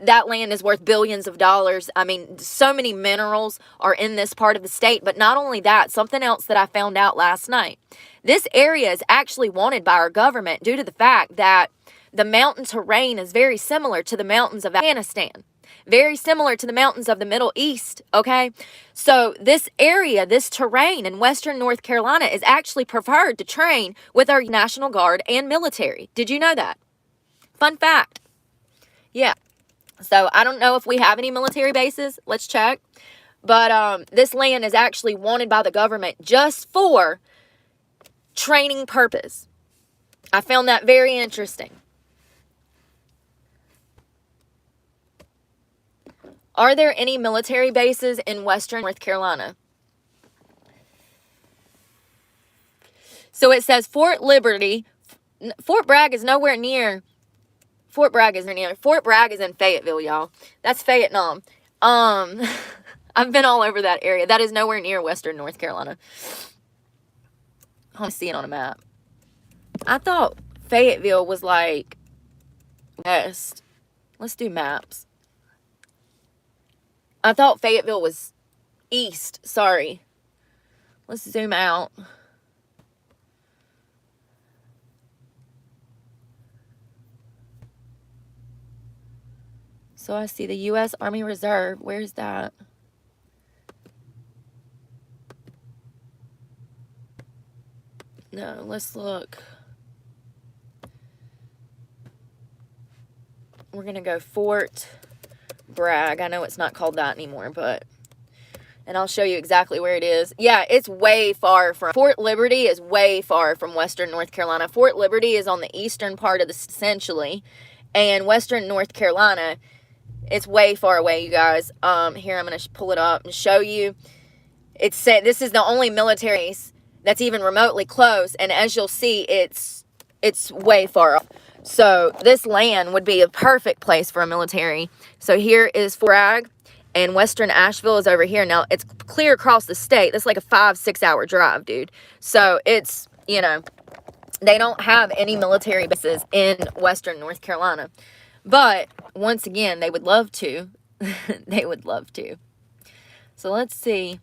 that land is worth billions of dollars. I mean, so many minerals are in this part of the state. But not only that, something else that I found out last night. This area is actually wanted by our government due to the fact that the mountain terrain is very similar to the mountains of Afghanistan. Very similar to the mountains of the Middle East, okay? So this area, this terrain in western North Carolina is actually preferred to train with our National Guard and military. Did you know that? Fun fact. Yeah. So I don't know if we have any military bases. Let's check. But this land is actually wanted by the government just for training purpose. I found that very interesting. Are there any military bases in western North Carolina? So it says Fort Liberty. Fort Bragg is nowhere near. Fort Bragg is in Fayetteville, y'all. That's Vietnam. I've been all over that area. That is nowhere near western North Carolina. I want to see it on a map. I thought Fayetteville was like west. Let's do maps. I thought Fayetteville was east. Sorry. Let's zoom out. So I see the U.S. Army Reserve. Where's that? No, let's look. We're going to go Fort brag. I know it's not called that anymore, but... And I'll show you exactly where it is. Yeah, it's way far from... Fort Liberty is way far from Western North Carolina. Fort Liberty is on the eastern part of the... essentially. And Western North Carolina, it's way far away, you guys. Here, I'm going to pull it up and show you. It's said this is the only military base that's even remotely close. And as you'll see, it's way far off. So this land would be a perfect place for a military. So here is Fort Bragg, and Western Asheville is over here. Now, it's clear across the state. That's like a 5-6 hour drive, dude. So it's, you know, they don't have any military bases in Western North Carolina. But once again, they would love to. They would love to. So let's see.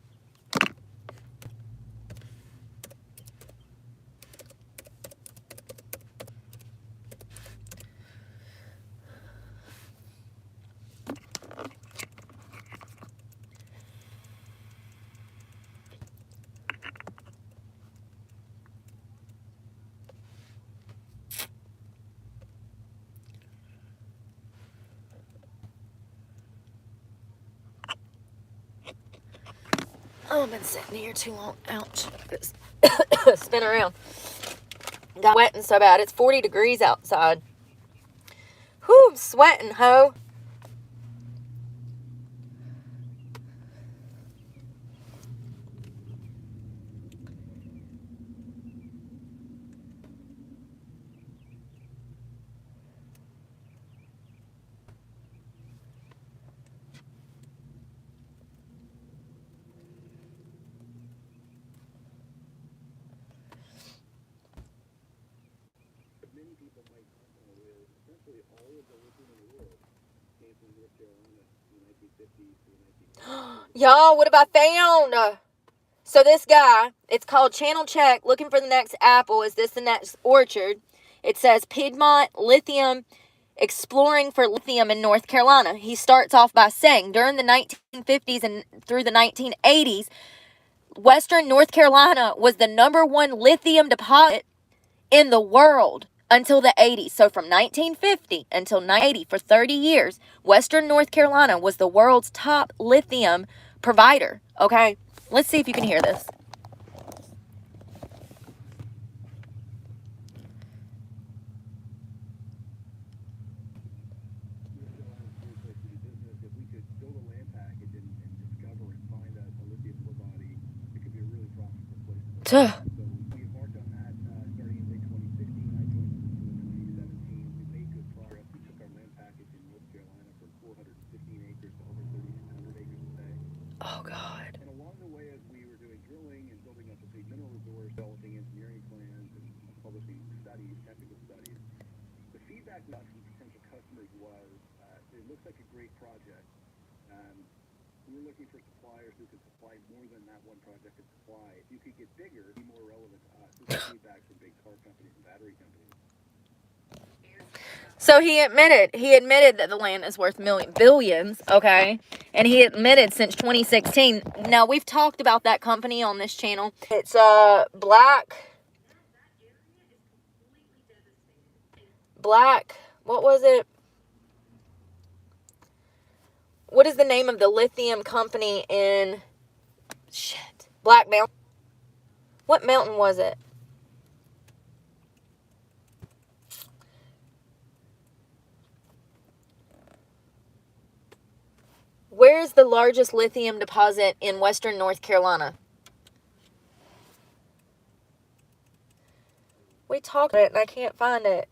Oh, I've been sitting here too long. Ouch. Spin around. Got sweating so bad. It's 40 degrees outside. Whew, I'm sweating, ho. Y'all, what have I found? So this guy, it's called Channel Check, looking for the next apple. Is this the next orchard? It says Piedmont Lithium, exploring for lithium in North Carolina. He starts off by saying, during the 1950s and through the 1980s, Western North Carolina was the #1 lithium deposit in the world until the 80s. So from 1950 until 1980, for 30 years, Western North Carolina was the world's top lithium provider. Okay, let's see if you can hear this. Tuh. Oh, God. And along the way, as we were doing drilling and building up a big mineral resource, developing engineering plans and publishing studies, technical studies, the feedback we got from potential customers was, it looks like a great project. We're looking for suppliers who can supply more than that one project could supply. If you could get bigger, be more relevant to us. This is feedback from big car companies and battery companies. So he admitted that the land is worth billions, okay? And he admitted since 2016. Now, we've talked about that company on this channel. It's what was it? What is the name of the lithium company in Black Mountain? What mountain was it? Where's the largest lithium deposit in Western North Carolina? We talked about it and I can't find it.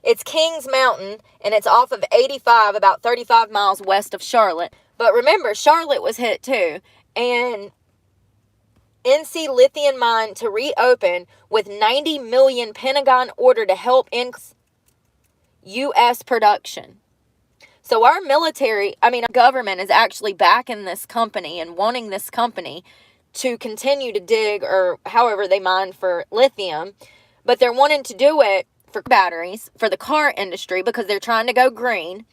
It's Kings Mountain, and it's off of 85, about 35 miles west of Charlotte. But remember, Charlotte was hit too. And NC Lithium mine to reopen with $90 million Pentagon order to help increase U.S. production. So our government is actually backing this company and wanting this company to continue to dig, or however they mine, for lithium. But they're wanting to do it for batteries, for the car industry, because they're trying to go green.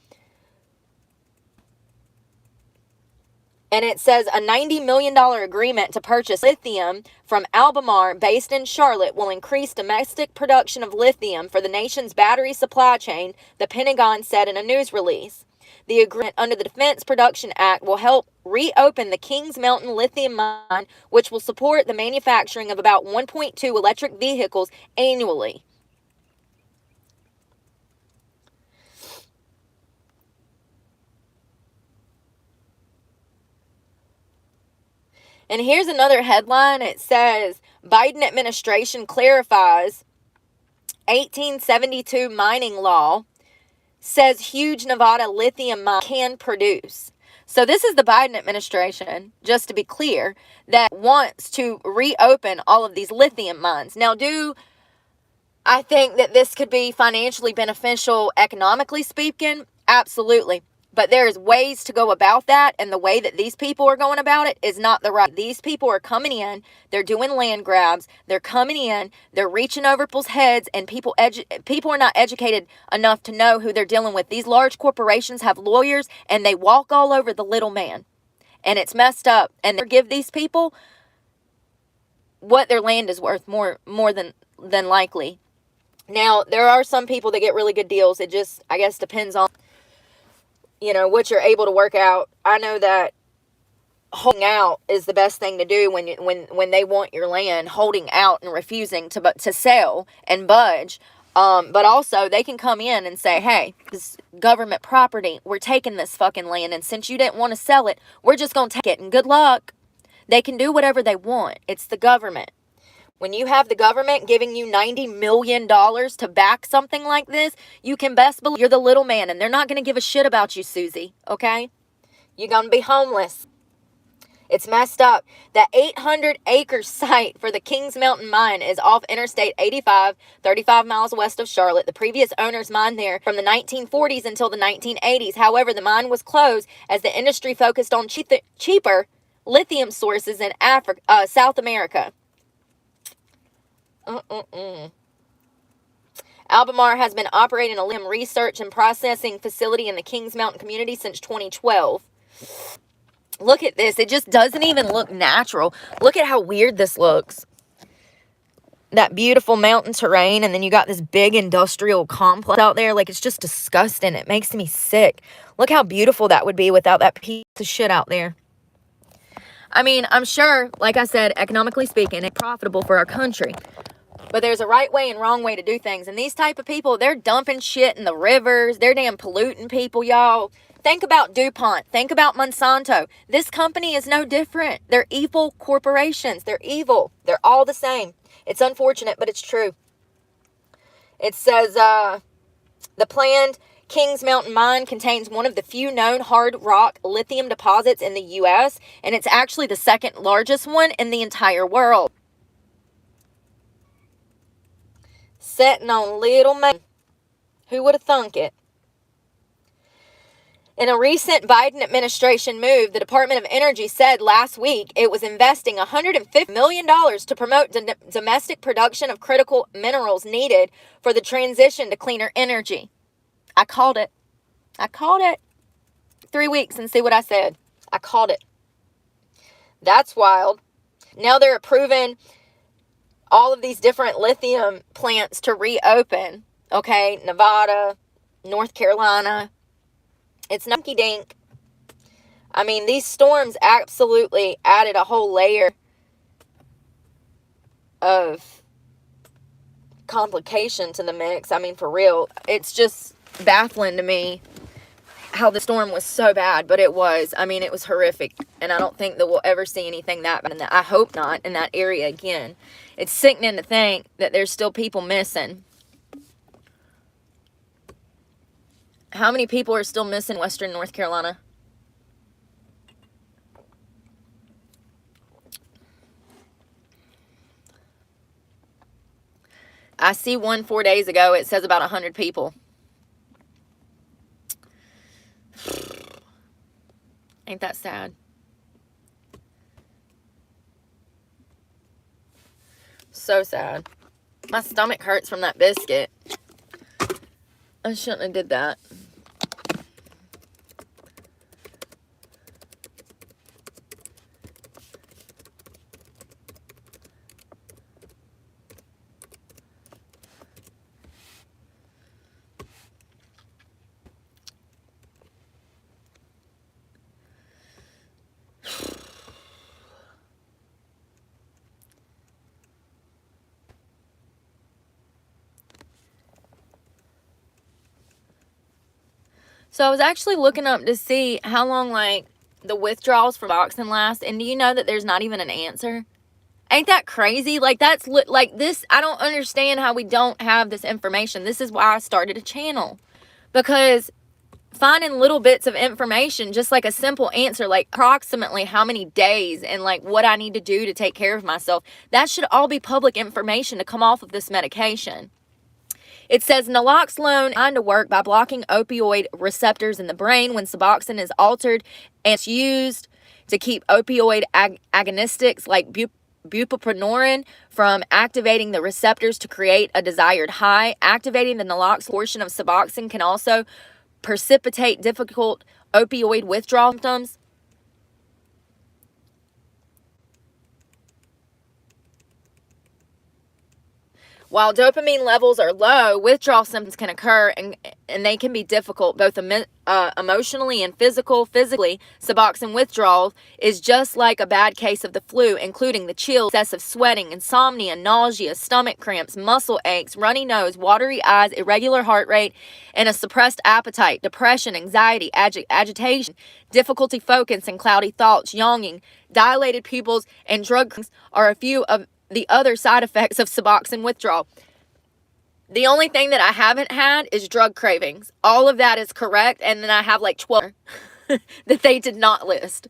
And it says a $90 million agreement to purchase lithium from Albemarle, based in Charlotte, will increase domestic production of lithium for the nation's battery supply chain, the Pentagon said in a news release. The agreement under the Defense Production Act will help reopen the Kings Mountain lithium mine, which will support the manufacturing of about 1.2 electric vehicles annually. And here's another headline. It says, Biden administration clarifies 1872 mining law, says huge Nevada lithium mine can produce. So this is the Biden administration, just to be clear, that wants to reopen all of these lithium mines. Now, do I think that this could be financially beneficial, economically speaking? Absolutely. But there's ways to go about that, and the way that these people are going about it is not the right. These people are coming in, they're doing land grabs, they're coming in, they're reaching over people's heads, and people are not educated enough to know who they're dealing with. These large corporations have lawyers, and they walk all over the little man, and it's messed up. And they give these people what their land is worth, more than likely. Now, there are some people that get really good deals. It just, I guess, depends on, what you're able to work out. I know that holding out is the best thing to do when they want your land, holding out and refusing to sell and budge. But also they can come in and say, hey, this government property, we're taking this fucking land, and since you didn't want to sell it, we're just going to take it, and good luck. They can do whatever they want. It's the government. When you have the government giving you $90 million to back something like this, you can best believe you're the little man, and they're not going to give a shit about you, Susie, okay? You're going to be homeless. It's messed up. The 800-acre site for the Kings Mountain mine is off Interstate 85, 35 miles west of Charlotte. The previous owners mined there from the 1940s until the 1980s. However, the mine was closed as the industry focused on cheaper lithium sources in South America. Albemarle has been operating a lithium research and processing facility in the Kings Mountain community since 2012. Look at this. It just doesn't even look natural. Look at how weird this looks. That beautiful mountain terrain, and then you got this big industrial complex out there. Like, it's just disgusting. It makes me sick. Look how beautiful that would be without that piece of shit out there. I mean, I'm sure, like I said, economically speaking, it's profitable for our country. But there's a right way and wrong way to do things. And these type of people, they're dumping shit in the rivers. They're damn polluting people, y'all. Think about DuPont. Think about Monsanto. This company is no different. They're evil corporations. They're evil. They're all the same. It's unfortunate, but it's true. It says, the planned Kings Mountain mine contains one of the few known hard rock lithium deposits in the U.S., and it's actually the second largest one in the entire world. Sitting on little man. Who would have thunk it? In a recent Biden administration move, the Department of Energy said last week it was investing $150 million to promote domestic production of critical minerals needed for the transition to cleaner energy. I called it. 3 weeks and see what I said. I called it. That's wild. Now they're approving all of these different lithium plants to reopen. Okay, Nevada, North Carolina. It's nunky dink. I mean, these storms absolutely added a whole layer of complication to the mix. I mean, for real. It's just baffling to me how the storm was so bad, but it was. I mean, it was horrific, and I don't think that we'll ever see anything that bad. I hope not in that area again. It's sickening to think that there's still people missing. How many people are still missing in Western North Carolina? I see one 4 days ago. It says about 100 people. Ain't that sad? So sad. My stomach hurts from that biscuit. I shouldn't have did that. So I was actually looking up to see how long, like, the withdrawals from Suboxone last. And do you know that there's not even an answer? Ain't that crazy? Like, that's like this. I don't understand how we don't have this information. This is why I started a channel, because finding little bits of information, just like a simple answer, like approximately how many days and like what I need to do to take care of myself, that should all be public information to come off of this medication. It says naloxone kind to work by blocking opioid receptors in the brain when Suboxone is altered, and it's used to keep opioid agonistics like buprenorphine from activating the receptors to create a desired high. Activating the naloxone portion of Suboxone can also precipitate difficult opioid withdrawal symptoms. While dopamine levels are low, withdrawal symptoms can occur, and they can be difficult, both emotionally and physically. Suboxone withdrawal is just like a bad case of the flu, including the chills, excessive sweating, insomnia, nausea, stomach cramps, muscle aches, runny nose, watery eyes, irregular heart rate, and a suppressed appetite, depression, anxiety, agitation, difficulty focusing, cloudy thoughts, yawning, dilated pupils, and drug are a few of the other side effects of Suboxone withdrawal. The only thing that I haven't had is drug cravings. All of that is correct, and then I have like 12 that they did not list.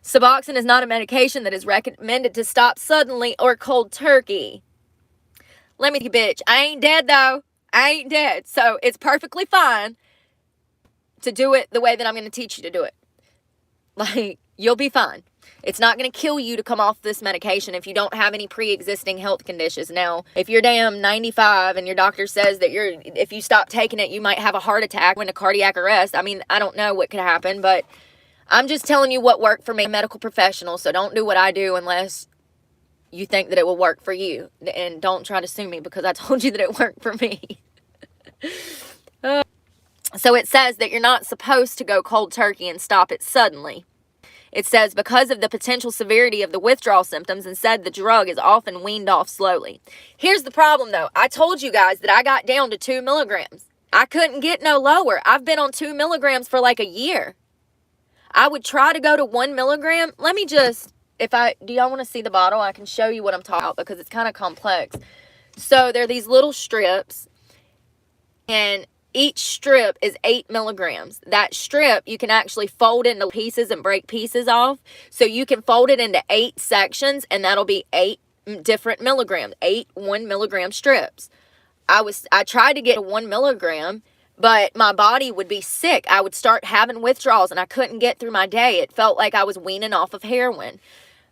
Suboxone is not a medication that is recommended to stop suddenly or cold turkey. Let me tell you, bitch, I ain't dead though. I ain't dead. So it's perfectly fine to do it the way that I'm going to teach you to do it. Like, you'll be fine. It's not going to kill you to come off this medication if you don't have any pre-existing health conditions. Now, if you're damn 95 and your doctor says that if you stop taking it, you might have a heart attack or a cardiac arrest. I mean, I don't know what could happen, but I'm just telling you what worked for me. I'm a medical professional, so don't do what I do unless you think that it will work for you. And don't try to sue me because I told you that it worked for me. So it says that you're not supposed to go cold turkey and stop it suddenly. It says because of the potential severity of the withdrawal symptoms, and said the drug is often weaned off slowly. Here's the problem though. I told you guys that I got down to 2 milligrams. I couldn't get no lower. I've been on 2 milligrams for like a year. I would try to go to 1 milligram. Let me just, do y'all want to see the bottle? I can show you what I'm talking about because it's kind of complex. So there are these little strips, and each strip is 8 milligrams. That strip, you can actually fold into pieces and break pieces off. So you can fold it into 8 sections, and that'll be 8 different milligrams, 8 1 milligram strips. I tried to get to 1 milligram, but my body would be sick. I would start having withdrawals, and I couldn't get through my day. It felt like I was weaning off of heroin,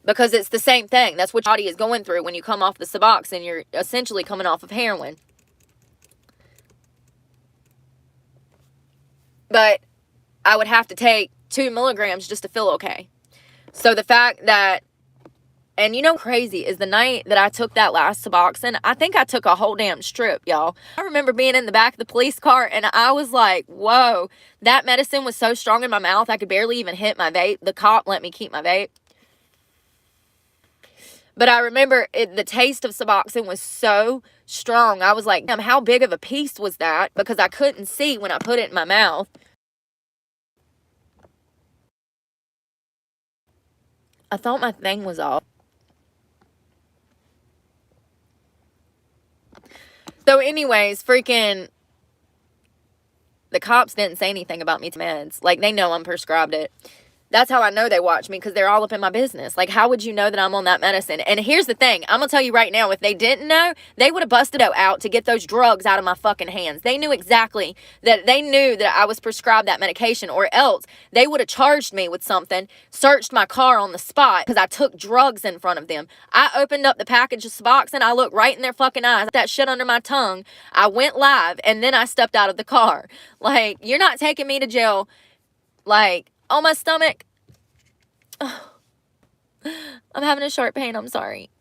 because it's the same thing. That's what your body is going through when you come off the Suboxone. You're essentially coming off of heroin. But I would have to take 2 milligrams just to feel okay. So the fact that, and you know crazy is the night that I took that last Suboxone, I think I took a whole damn strip, y'all. I remember being in the back of the police car, and I was like, whoa, that medicine was so strong in my mouth, I could barely even hit my vape. The cop let me keep my vape. But I remember the taste of Suboxone was so strong. I was like, damn, how big of a piece was that? Because I couldn't see when I put it in my mouth. I thought my thing was off. So anyways, freaking, the cops didn't say anything about me to meds. Like, they know I'm prescribed it. That's how I know they watch me, because they're all up in my business. Like, how would you know that I'm on that medicine? And here's the thing. I'm going to tell you right now, if they didn't know, they would have busted out to get those drugs out of my fucking hands. They knew exactly that. They knew that I was prescribed that medication, or else they would have charged me with something, searched my car on the spot, because I took drugs in front of them. I opened up the package of Suboxone. I looked right in their fucking eyes, that shit under my tongue. I went live, and then I stepped out of the car. Like, you're not taking me to jail. Like, on my stomach. Oh, I'm having a sharp pain. I'm sorry.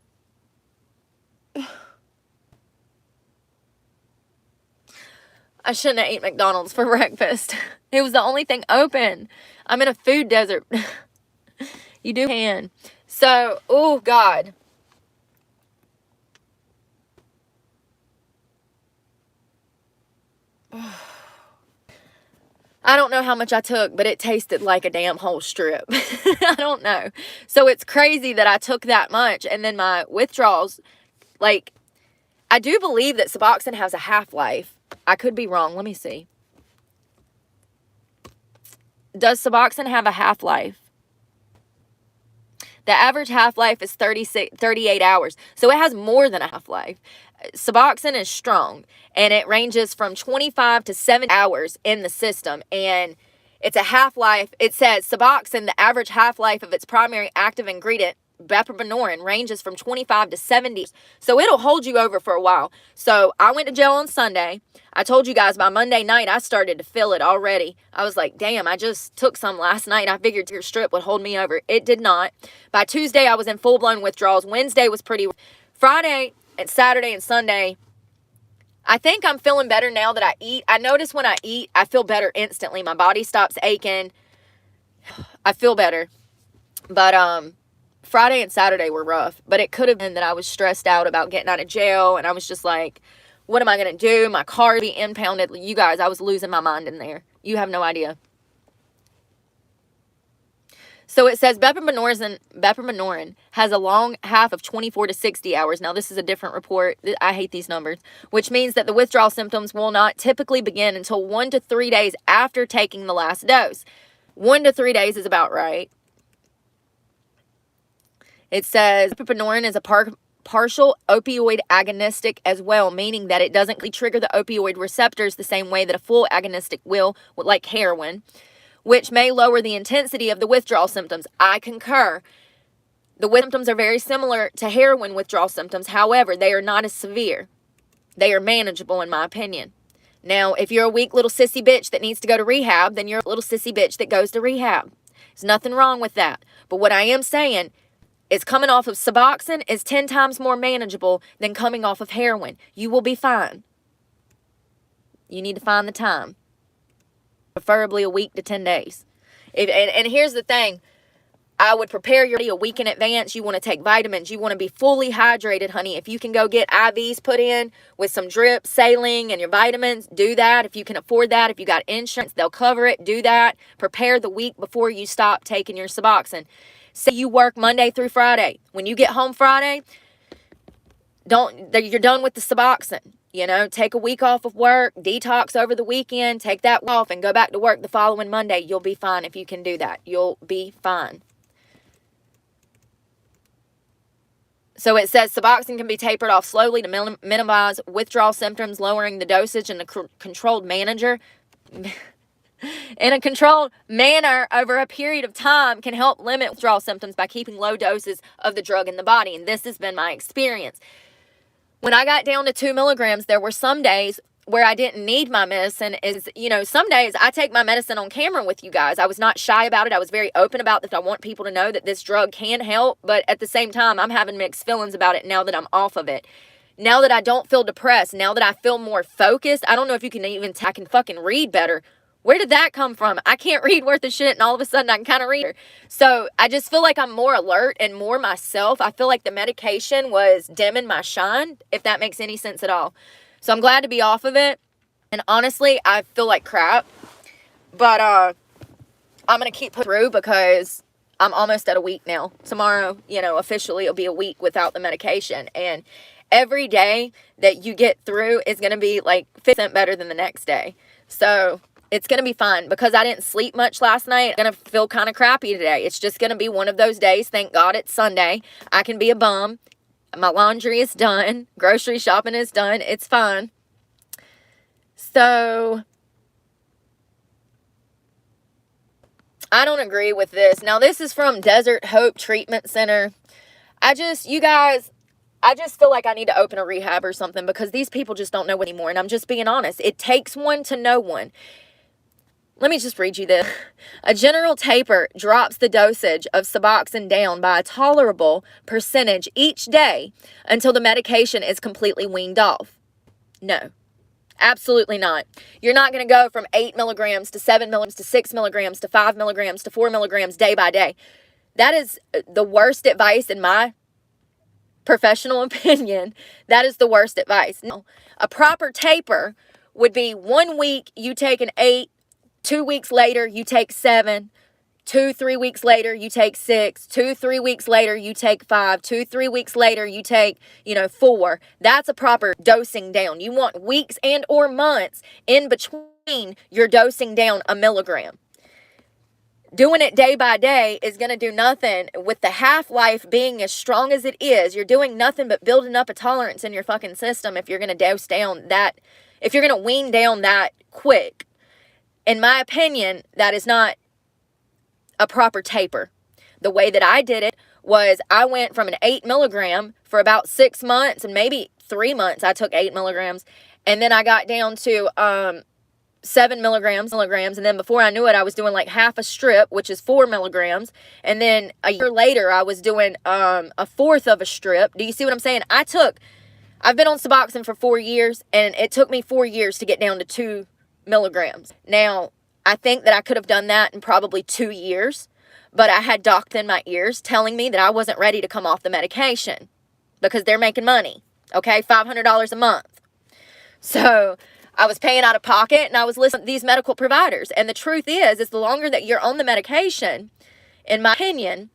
I shouldn't have ate McDonald's for breakfast. It was the only thing open. I'm in a food desert. You do can. So, oh God. I don't know how much I took, but it tasted like a damn whole strip. I don't know. So it's crazy that I took that much, and then my withdrawals, like, I do believe that Suboxone has a half-life. I could be wrong. Let me see. Does Suboxone have a half-life? The average half-life is 38 hours. So it has more than a half-life. Suboxone is strong, and it ranges from 25 to 70 hours in the system. And it's a half-life. It says Suboxone, the average half-life of its primary active ingredient, buprenorphine, ranges from 25 to 70. So it'll hold you over for a while. So I went to jail on Sunday. I told you guys by Monday night, I started to feel it already. I was like, damn, I just took some last night. I figured your strip would hold me over. It did not. By Tuesday, I was in full-blown withdrawals. Wednesday was pretty. Friday and Saturday and Sunday, I think I'm feeling better now that I eat. I notice when I eat, I feel better instantly. My body stops aching. I feel better. But, Friday and Saturday were rough, but it could have been that I was stressed out about getting out of jail, and I was just like, what am I going to do? My car would be impounded. You guys, I was losing my mind in there. You have no idea. So it says buprenorphine has a long half of 24 to 60 hours. Now, this is a different report. I hate these numbers, which means that the withdrawal symptoms will not typically begin until 1 to 3 days after taking the last dose. 1 to 3 days is about right. It says buprenorphine is a partial opioid agonistic as well, meaning that it doesn't trigger the opioid receptors the same way that a full agonistic will, like heroin, which may lower the intensity of the withdrawal symptoms. I concur. The symptoms are very similar to heroin withdrawal symptoms. However, they are not as severe. They are manageable, in my opinion. Now, if you're a weak little sissy bitch that needs to go to rehab, then you're a little sissy bitch that goes to rehab. There's nothing wrong with that. But what I am saying is coming off of Suboxone is 10 times more manageable than coming off of heroin. You will be fine. You need to find the time. Preferably a week to 10 days. And here's the thing. I would prepare your body a week in advance. You want to take vitamins. You want to be fully hydrated, honey. If you can go get IVs put in with some drip, saline, and your vitamins, do that. If you can afford that, if you got insurance, they'll cover it. Do that. Prepare the week before you stop taking your Suboxone. Say you work Monday through Friday. When you get home Friday, you're done with the Suboxone. You know, take a week off of work, detox over the weekend, take that off and go back to work the following Monday. You'll be fine if you can do that. You'll be fine. So it says Suboxone can be tapered off slowly to minimize withdrawal symptoms, lowering the dosage in a controlled manner over a period of time can help limit withdrawal symptoms by keeping low doses of the drug in the body. And this has been my experience. When I got down to 2 milligrams, there were some days where I didn't need my medicine. Some days I take my medicine on camera with you guys. I was not shy about it. I was very open about it. I want people to know that this drug can help. But at the same time, I'm having mixed feelings about it now that I'm off of it. Now that I don't feel depressed, now that I feel more focused, I don't know if you can I can fucking read better. Where did that come from? I can't read worth a shit, and all of a sudden I can kind of read. So I just feel like I'm more alert and more myself. I feel like the medication was dimming my shine, if that makes any sense at all. So I'm glad to be off of it. And honestly, I feel like crap. But I'm going to keep through because I'm almost at a week now. Tomorrow, officially it'll be a week without the medication. And every day that you get through is going to be like 50% better than the next day. So it's going to be fine because I didn't sleep much last night. I'm going to feel kind of crappy today. It's just going to be one of those days. Thank God it's Sunday. I can be a bum. My laundry is done. Grocery shopping is done. It's fine. So I don't agree with this. Now, this is from Desert Hope Treatment Center. You guys, I just feel like I need to open a rehab or something because these people just don't know anymore. And I'm just being honest. It takes one to know one. Let me just read you this. A general taper drops the dosage of Suboxone down by a tolerable percentage each day until the medication is completely weaned off. No, absolutely not. You're not going to go from 8 milligrams to 7 milligrams to 6 milligrams to 5 milligrams to 4 milligrams day by day. That is the worst advice in my professional opinion. That is the worst advice. No. A proper taper would be 1 week you take an 8, 2 weeks later, you take 7. 2-3 weeks later, you take 6. 2-3 weeks later, you take 5. 2-3 weeks later, you take, 4. That's a proper dosing down. You want weeks and or months in between your dosing down a milligram. Doing it day by day is going to do nothing with the half-life being as strong as it is. You're doing nothing but building up a tolerance in your fucking system if you're going to dose down that, if you're going to wean down that quick. In my opinion, that is not a proper taper. The way that I did it was I went from an 8 milligram for about 6 months, and maybe 3 months I took 8 milligrams, and then I got down to 7 milligrams, and then before I knew it, I was doing like half a strip, which is 4 milligrams, and then a year later I was doing a fourth of a strip. Do you see what I'm saying? I've been on Suboxone for 4 years, and it took me 4 years to get down to 2 milligrams. Now, I think that I could have done that in probably 2 years, but I had docs in my ears telling me that I wasn't ready to come off the medication because they're making money, okay, $500 a month. So I was paying out of pocket, and I was listening to these medical providers. And the truth is the longer that you're on the medication, in my opinion,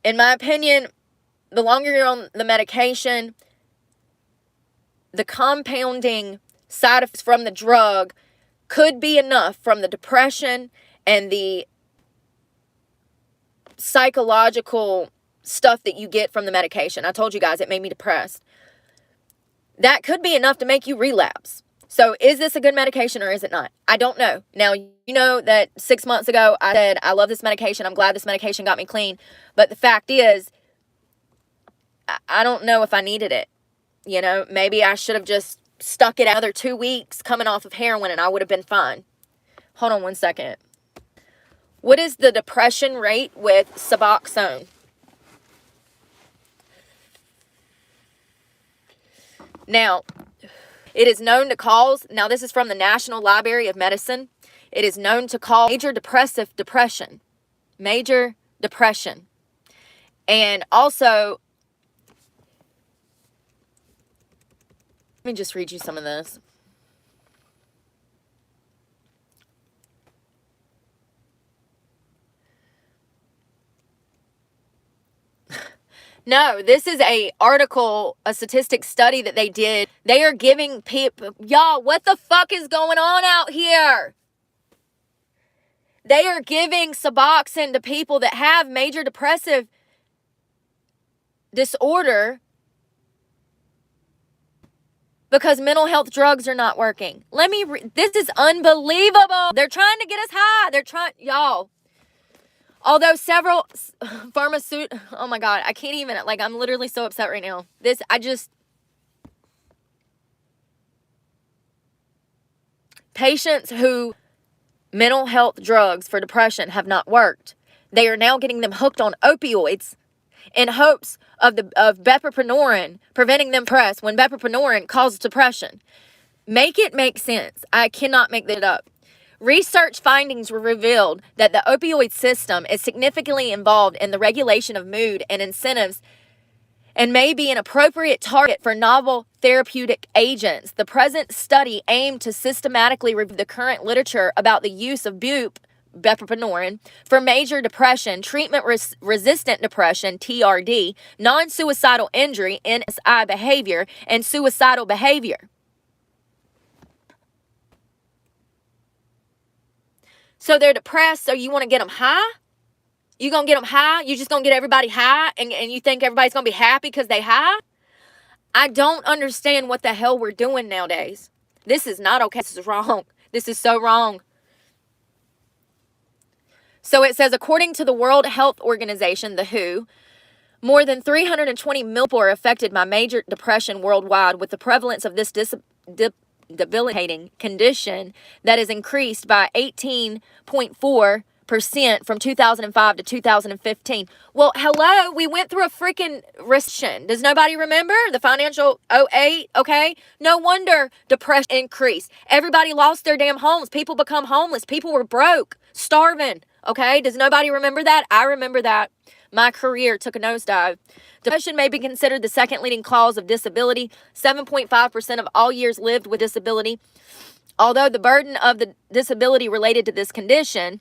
the longer you're on the medication, the compounding side effects from the drug could be enough from the depression and the psychological stuff that you get from the medication. I told you guys it made me depressed. That could be enough to make you relapse. So is this a good medication or is it not? I don't know. Now, you know that 6 months ago I said, I love this medication. I'm glad this medication got me clean. But the fact is, I don't know if I needed it. Maybe I should have just stuck it another 2 weeks coming off of heroin and I would have been fine. Hold on one second. What is the depression rate with Suboxone? Now, it is known to cause, now this is from the National Library of Medicine, it is known to cause major depressive depression. Major depression. And also, let me just read you some of this. No, this is a article, a statistic study that they did. They are giving people, y'all, what the fuck is going on out here? They are giving Suboxone to people that have major depressive disorder because mental health drugs are not working. This is unbelievable. They're trying to get us high. Y'all. Although several oh my God, I can't even, I'm literally so upset right now. Patients who mental health drugs for depression have not worked. They are now getting them hooked on opioids in hopes of buprenorphine preventing them depressed when buprenorphine causes depression. Make it make sense. I cannot make that up. Research findings were revealed that the opioid system is significantly involved in the regulation of mood and incentives and may be an appropriate target for novel therapeutic agents. The present study aimed to systematically review the current literature about the use of buprenorphine for major depression, treatment-resistant depression, TRD, non-suicidal injury, NSI behavior, and suicidal behavior. So they're depressed, so you want to get them high? You going to get them high? You just going to get everybody high and you think everybody's going to be happy because they high? I don't understand what the hell we're doing nowadays. This is not okay. This is wrong. This is so wrong. So it says, according to the World Health Organization, the WHO, more than 320 million people are affected by major depression worldwide, with the prevalence of this debilitating condition that is increased by 18.4% from 2005 to 2015. Well, hello, we went through a freaking recession. Does nobody remember the financial 08? Okay, no wonder depression increased. Everybody lost their damn homes. People become homeless. People were broke, starving. Okay, does nobody remember that? I remember that. My career took a nosedive. Depression may be considered the second leading cause of disability. 7.5% of all years lived with disability. Although the burden of the disability related to this condition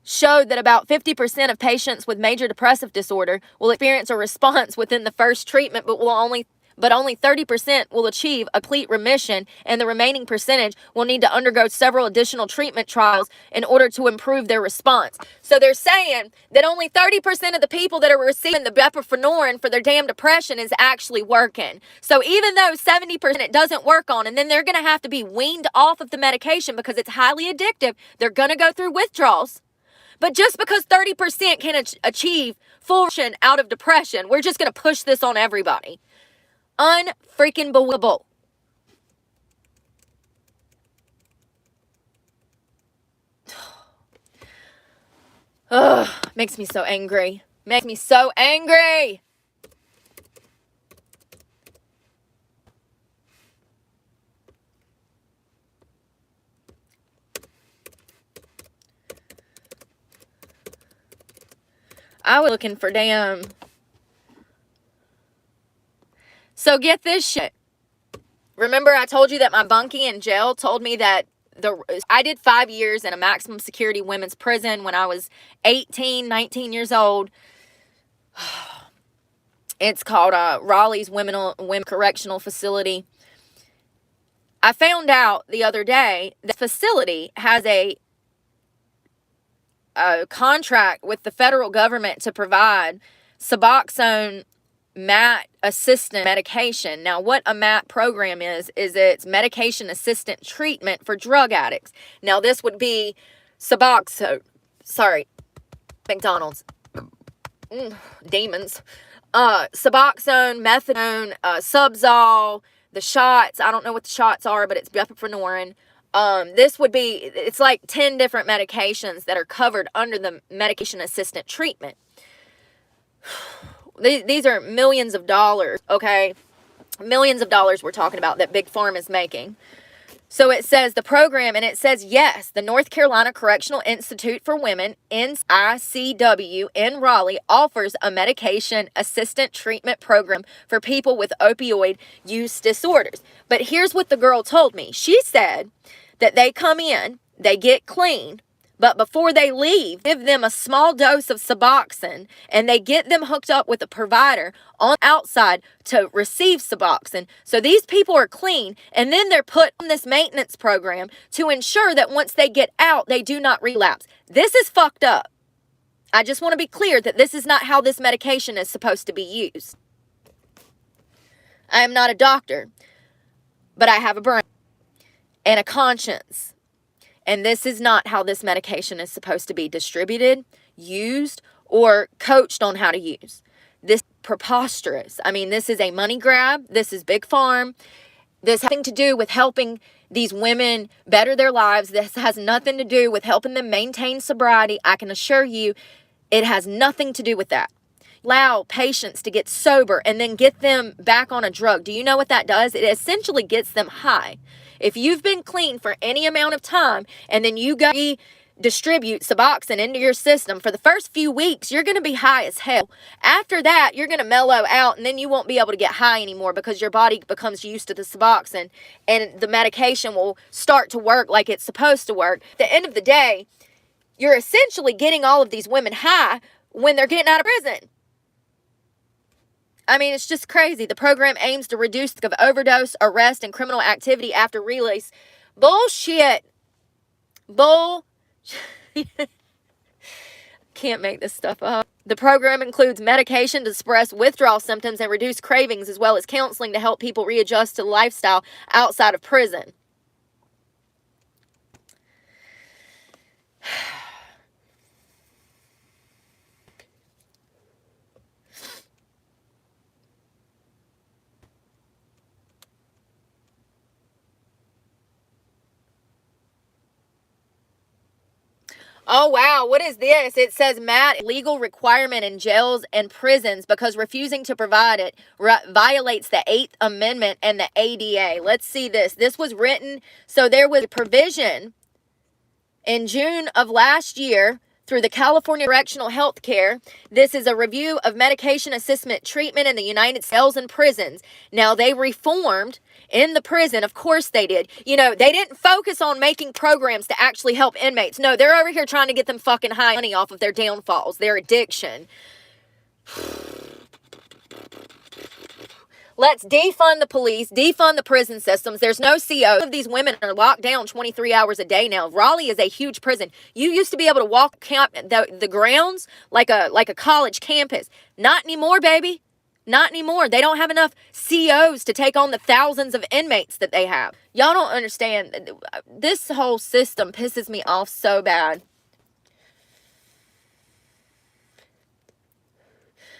showed that about 50% of patients with major depressive disorder will experience a response within the first treatment, but only 30% will achieve a complete remission, and the remaining percentage will need to undergo several additional treatment trials in order to improve their response. So they're saying that only 30% of the people that are receiving the buprenorphine for their damn depression is actually working. So even though 70% it doesn't work on, and then they're going to have to be weaned off of the medication because it's highly addictive, they're going to go through withdrawals. But just because 30% can achieve full remission out of depression, we're just going to push this on everybody. Unfreaking believable. Ugh, makes me so angry. Makes me so angry. I was looking for damn. So get this shit. Remember I told you that my bunkie in jail told me that I did 5 years in a maximum security women's prison when I was 18, 19 years old. It's called Raleigh's Women Correctional Facility. I found out the other day the facility has a contract with the federal government to provide Suboxone MAT assistant medication. Now, what a MAT program is it's medication assistant treatment for drug addicts. Now, this would be Suboxone. Sorry, McDonald's. Demons. Suboxone, methadone, Subzol, the shots. I don't know what the shots are, but it's buprenorphine. This would be, it's like 10 different medications that are covered under the medication assistant treatment. These are millions of dollars, okay? Millions of dollars we're talking about that Big Pharma is making. So it says the program, and it says, yes, the North Carolina Correctional Institute for Women, NICW, in Raleigh, offers a medication assistant treatment program for people with opioid use disorders. But here's what the girl told me. She said that they come in, they get clean, but before they leave, give them a small dose of Suboxone, and they get them hooked up with a provider on the outside to receive Suboxone. So these people are clean, and then they're put on this maintenance program to ensure that once they get out, they do not relapse. This is fucked up. I just want to be clear that this is not how this medication is supposed to be used. I am not a doctor, but I have a brain and a conscience. And this is not how this medication is supposed to be distributed, used, or coached on how to use. This is preposterous. I mean, this is a money grab. This is Big Pharma. This has nothing to do with helping these women better their lives. This has nothing to do with helping them maintain sobriety. I can assure you, it has nothing to do with that. Allow patients to get sober and then get them back on a drug. Do you know what that does? It essentially gets them high. If you've been clean for any amount of time and then you go distribute Suboxone into your system, for the first few weeks, you're going to be high as hell. After that, you're going to mellow out, and then you won't be able to get high anymore because your body becomes used to the Suboxone, and the medication will start to work like it's supposed to work. At the end of the day, you're essentially getting all of these women high when they're getting out of prison. I mean, it's just crazy. The program aims to reduce the risk of overdose, arrest, and criminal activity after release. Bullshit. Can't make this stuff up. The program includes medication to suppress withdrawal symptoms and reduce cravings, as well as counseling to help people readjust to lifestyle outside of prison. Oh, wow. What is this? It says MAT legal requirement in jails and prisons because refusing to provide it violates the 8th Amendment and the ADA. Let's see this. This was written. So there was a provision in June of last year through the California Correctional Health Care. This is a review of medication assisted treatment in the United States and prisons. Now, they reformed in the prison. Of course they did. You know, they didn't focus on making programs to actually help inmates. No, they're over here trying to get them fucking high money off of their downfalls, their addiction. Let's defund the police, defund the prison systems. There's no CO. Of these women are locked down 23 hours a day now. Raleigh is a huge prison. You used to be able to walk the grounds like a college campus. Not anymore, baby. Not anymore. They don't have enough COs to take on the thousands of inmates that they have. Y'all don't understand. This whole system pisses me off so bad.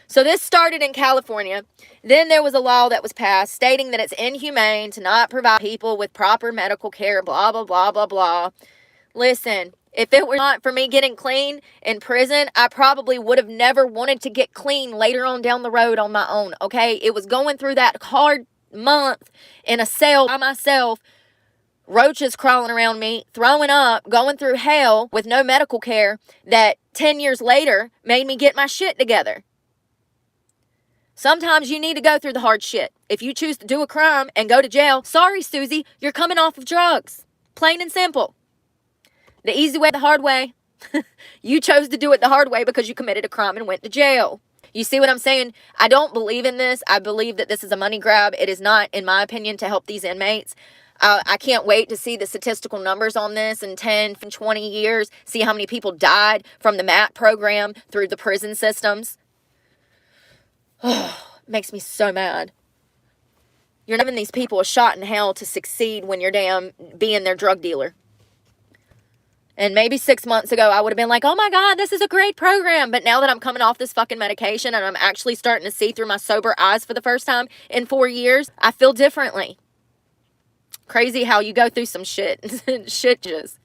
So this started in California. Then there was a law that was passed stating that it's inhumane to not provide people with proper medical care, blah, blah, blah, blah, blah. Listen, if it were not for me getting clean in prison, I probably would have never wanted to get clean later on down the road on my own, okay? It was going through that hard month in a cell by myself, roaches crawling around me, throwing up, going through hell with no medical care that 10 years later made me get my shit together. Sometimes you need to go through the hard shit. If you choose to do a crime and go to jail, sorry, Susie, you're coming off of drugs. Plain and simple. The easy way, the hard way. You chose to do it the hard way because you committed a crime and went to jail. You see what I'm saying? I don't believe in this. I believe that this is a money grab. It is not, in my opinion, to help these inmates. I can't wait to see the statistical numbers on this in 10, 20 years. See how many people died from the MAT program through the prison systems. Oh, it makes me so mad. You're giving these people a shot in hell to succeed when you're damn being their drug dealer. And maybe 6 months ago, I would have been like, oh my God, this is a great program. But now that I'm coming off this fucking medication and I'm actually starting to see through my sober eyes for the first time in 4 years, I feel differently. Crazy how you go through some shit. Shit just.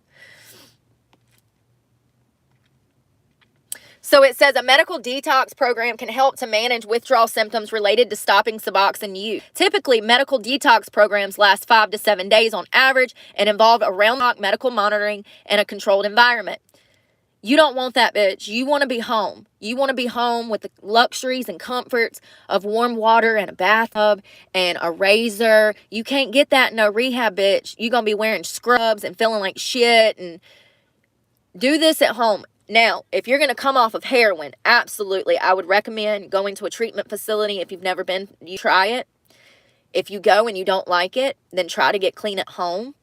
So it says a medical detox program can help to manage withdrawal symptoms related to stopping Suboxone use. Typically, medical detox programs last 5 to 7 days on average and involve around-the-clock medical monitoring and a controlled environment. You don't want that, bitch. You want to be home. You want to be home with the luxuries and comforts of warm water and a bathtub and a razor. You can't get that in no rehab, bitch. You're going to be wearing scrubs and feeling like shit. And do this at home. Now, if you're going to come off of heroin, absolutely, I would recommend going to a treatment facility. If you've never been, you try it. If you go and you don't like it, then try to get clean at home.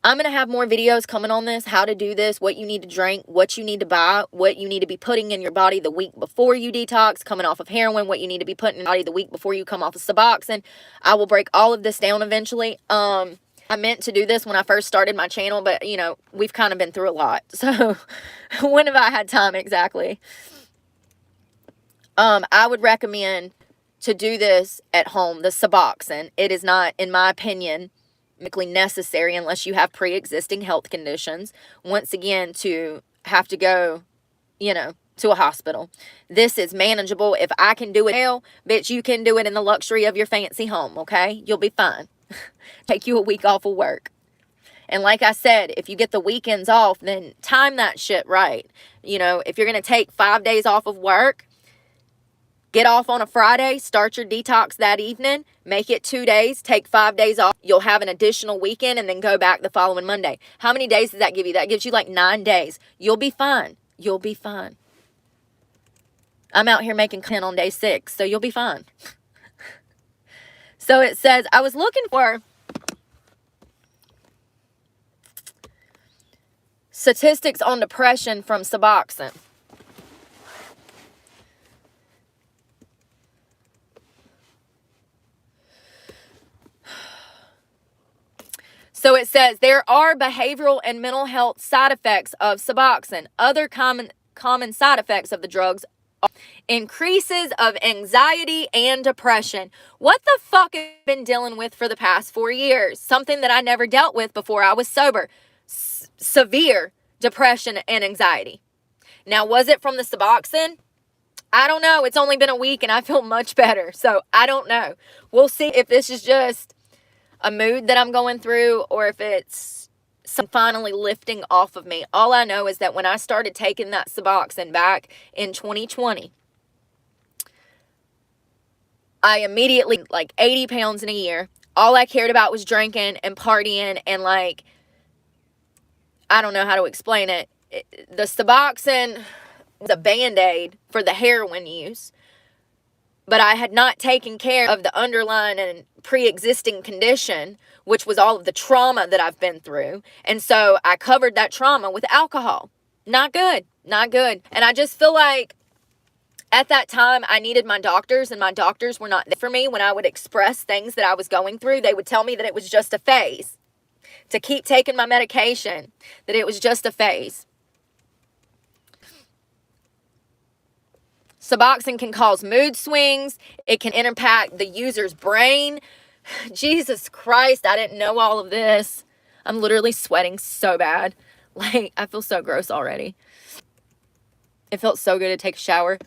I'm going to have more videos coming on this, how to do this, what you need to drink, what you need to buy, what you need to be putting in your body the week before you detox, coming off of heroin, what you need to be putting in your body the week before you come off of Suboxone. I will break all of this down eventually. I meant to do this when I first started my channel, but, you know, we've kind of been through a lot. So, when have I had time exactly? I would recommend to do this at home, the Suboxone. It is not, in my opinion, medically necessary unless you have pre-existing health conditions. Once again, to have to go, you know, to a hospital. This is manageable. If I can do it, hell, bitch, you can do it in the luxury of your fancy home, okay? You'll be fine. Take you a week off of work. And like I said, if you get the weekends off, then time that shit right. You know, if you're going to take 5 days off of work, get off on a Friday, start your detox that evening, make it 2 days, take 5 days off. You'll have an additional weekend and then go back the following Monday. How many days does that give you? That gives you like 9 days. You'll be fine. You'll be fine. I'm out here making content on day 6, so you'll be fine. So it says, I was looking for statistics on depression from Suboxone. So it says, there are behavioral and mental health side effects of Suboxone. Other common side effects of the drugs are increases of anxiety and depression. What the fuck have I been dealing with for the past 4 years? Something that I never dealt with before I was sober. Severe depression and anxiety. Now, was it from the Suboxone? I don't know. It's only been a week and I feel much better. So I don't know. We'll see if this is just a mood that I'm going through or if it's some finally lifting off of me. All I know is that when I started taking that Suboxone back in 2020, I immediately, like 80 pounds in a year. All I cared about was drinking and partying and like, I don't know how to explain it. The Suboxone was a Band-Aid for the heroin use, but I had not taken care of the underlying and pre-existing condition, which was all of the trauma that I've been through. And so I covered that trauma with alcohol. Not good. Not good. And I just feel like at that time I needed my doctors, and my doctors were not there for me when I would express things that I was going through. They would tell me that it was just a phase, to keep taking my medication, that it was just a phase. Suboxone can cause mood swings. It can impact the user's brain. Jesus Christ, I didn't know all of this. I'm literally sweating so bad. Like, I feel so gross already. It felt so good to take a shower.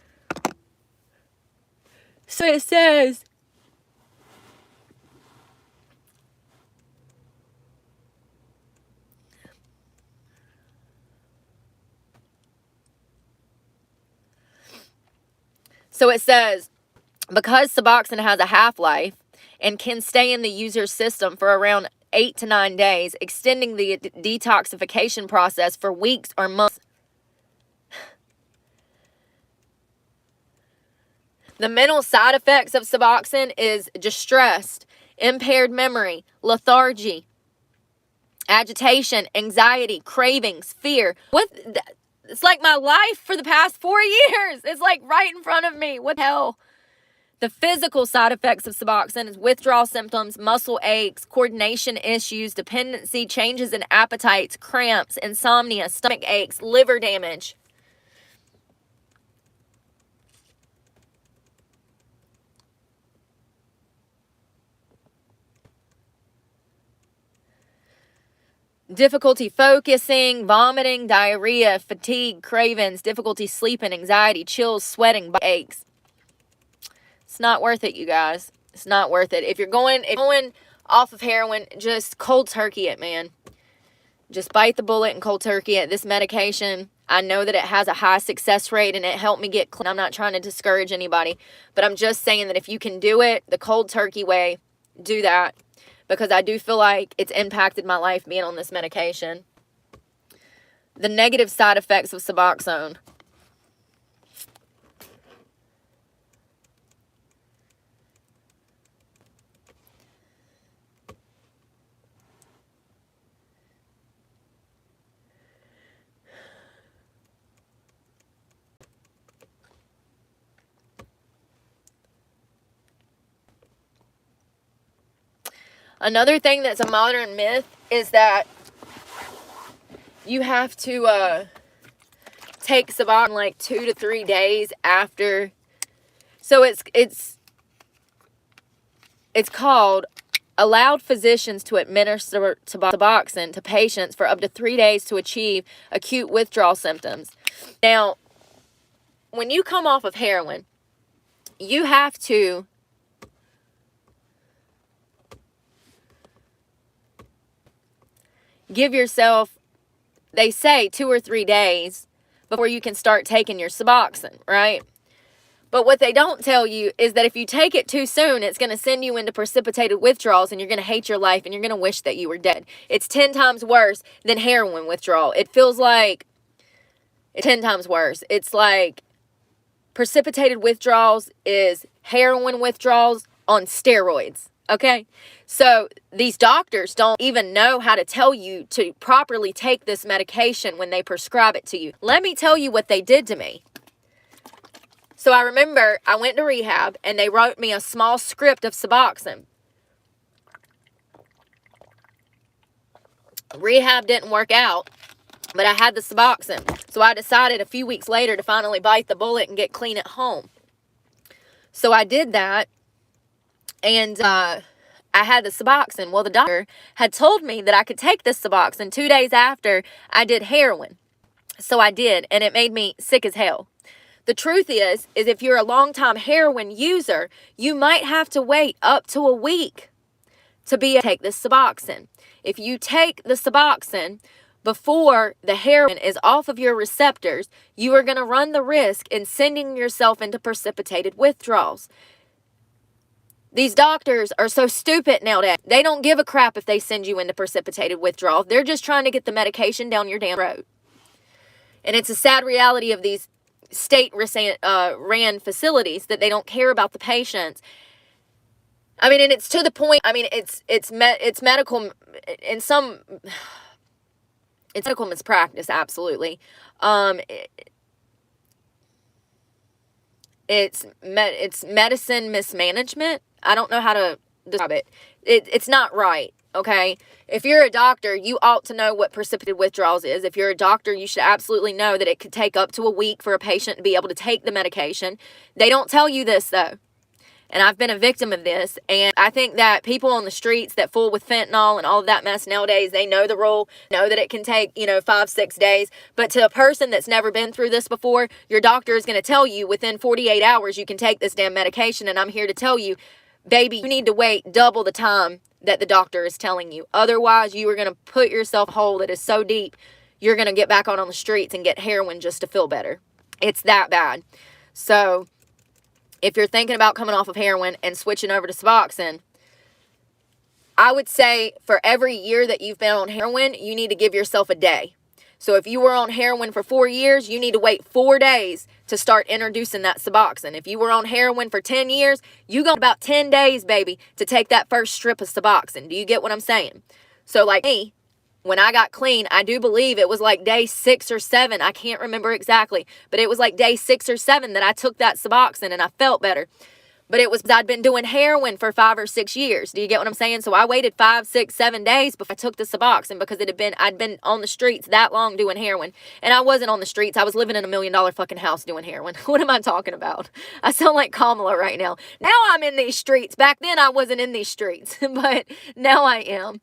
So it says, because Suboxone has a half-life and can stay in the user's system for around 8 to 9 days, extending the detoxification process for weeks or months. The mental side effects of Suboxone is distress, impaired memory, lethargy, agitation, anxiety, cravings, fear. It's like my life for the past 4 years. It's like right in front of me. What the hell? The physical side effects of Suboxone is withdrawal symptoms, muscle aches, coordination issues, dependency, changes in appetites, cramps, insomnia, stomach aches, liver damage. Difficulty focusing, vomiting, diarrhea, fatigue, cravings, difficulty sleeping, anxiety, chills, sweating, aches. It's not worth it, you guys. It's not worth it. If you're going off of heroin, just cold turkey it, man. Just bite the bullet and cold turkey it. This medication, I know that it has a high success rate and it helped me get clean. I'm not trying to discourage anybody, but I'm just saying that if you can do it the cold turkey way, do that. Because I do feel like it's impacted my life being on this medication. The negative side effects of Suboxone. Another thing that's a modern myth is that you have to take Suboxone like 2 to 3 days after. So it's called allowed physicians to administer Suboxone to patients for up to 3 days to achieve acute withdrawal symptoms. Now, when you come off of heroin, you have to give yourself, they say, 2 or 3 days before you can start taking your Suboxone, right? But what they don't tell you is that if you take it too soon, it's going to send you into precipitated withdrawals and you're going to hate your life and you're going to wish that you were dead. It's 10 times worse than heroin withdrawal. It feels like it's 10 times worse. It's like precipitated withdrawals is heroin withdrawals on steroids. Okay, so these doctors don't even know how to tell you to properly take this medication when they prescribe it to you. Let me tell you what they did to me. So I remember I went to rehab and they wrote me a small script of Suboxone. Rehab didn't work out, but I had the Suboxone. So I decided a few weeks later to finally bite the bullet and get clean at home. So I did that. And I had the Suboxone. Well, the doctor had told me that I could take this Suboxone 2 days after I did heroin. So I did, and it made me sick as hell. The truth is if you're a long-time heroin user, you might have to wait up to a week to be able to take this Suboxone. If you take the Suboxone before the heroin is off of your receptors, you are going to run the risk in sending yourself into precipitated withdrawals. These doctors are so stupid nowadays. They don't give a crap if they send you into precipitated withdrawal. They're just trying to get the medication down your damn throat. And it's a sad reality of these state-ran facilities that they don't care about the patients. I mean, and it's to the point, I mean, it's medical, in some, it's medical mispractice, absolutely. It's medicine mismanagement. I don't know how to describe it. It's not right, okay? If you're a doctor, you ought to know what precipitated withdrawals is. If you're a doctor, you should absolutely know that it could take up to a week for a patient to be able to take the medication. They don't tell you this, though. And I've been a victim of this. And I think that people on the streets that fool with fentanyl and all of that mess nowadays, they know the rule, know that it can take, 5-6 days. But to a person that's never been through this before, your doctor is going to tell you within 48 hours you can take this damn medication. And I'm here to tell you, baby, you need to wait double the time that the doctor is telling you. Otherwise, you are going to put yourself in a hole that is so deep, you're going to get back on the streets and get heroin just to feel better. It's that bad. So if you're thinking about coming off of heroin and switching over to Suboxone, I would say for every year that you've been on heroin, you need to give yourself a day. So if you were on heroin for 4 years, you need to wait 4 days to start introducing that Suboxone. If you were on heroin for 10 years, you got about 10 days, baby, to take that first strip of Suboxone. Do you get what I'm saying? So like me, when I got clean, I do believe it was like day 6 or 7. I can't remember exactly, but it was like day 6 or 7 that I took that Suboxone and I felt better. But it was, I'd been doing heroin for 5 or 6 years. Do you get what I'm saying? So I waited 5, 6, 7 days before I took the Suboxone because I'd been on the streets that long doing heroin. And I wasn't on the streets. I was living in $1 million fucking house doing heroin. What am I talking about? I sound like Kamala right now. Now I'm in these streets. Back then I wasn't in these streets, but now I am.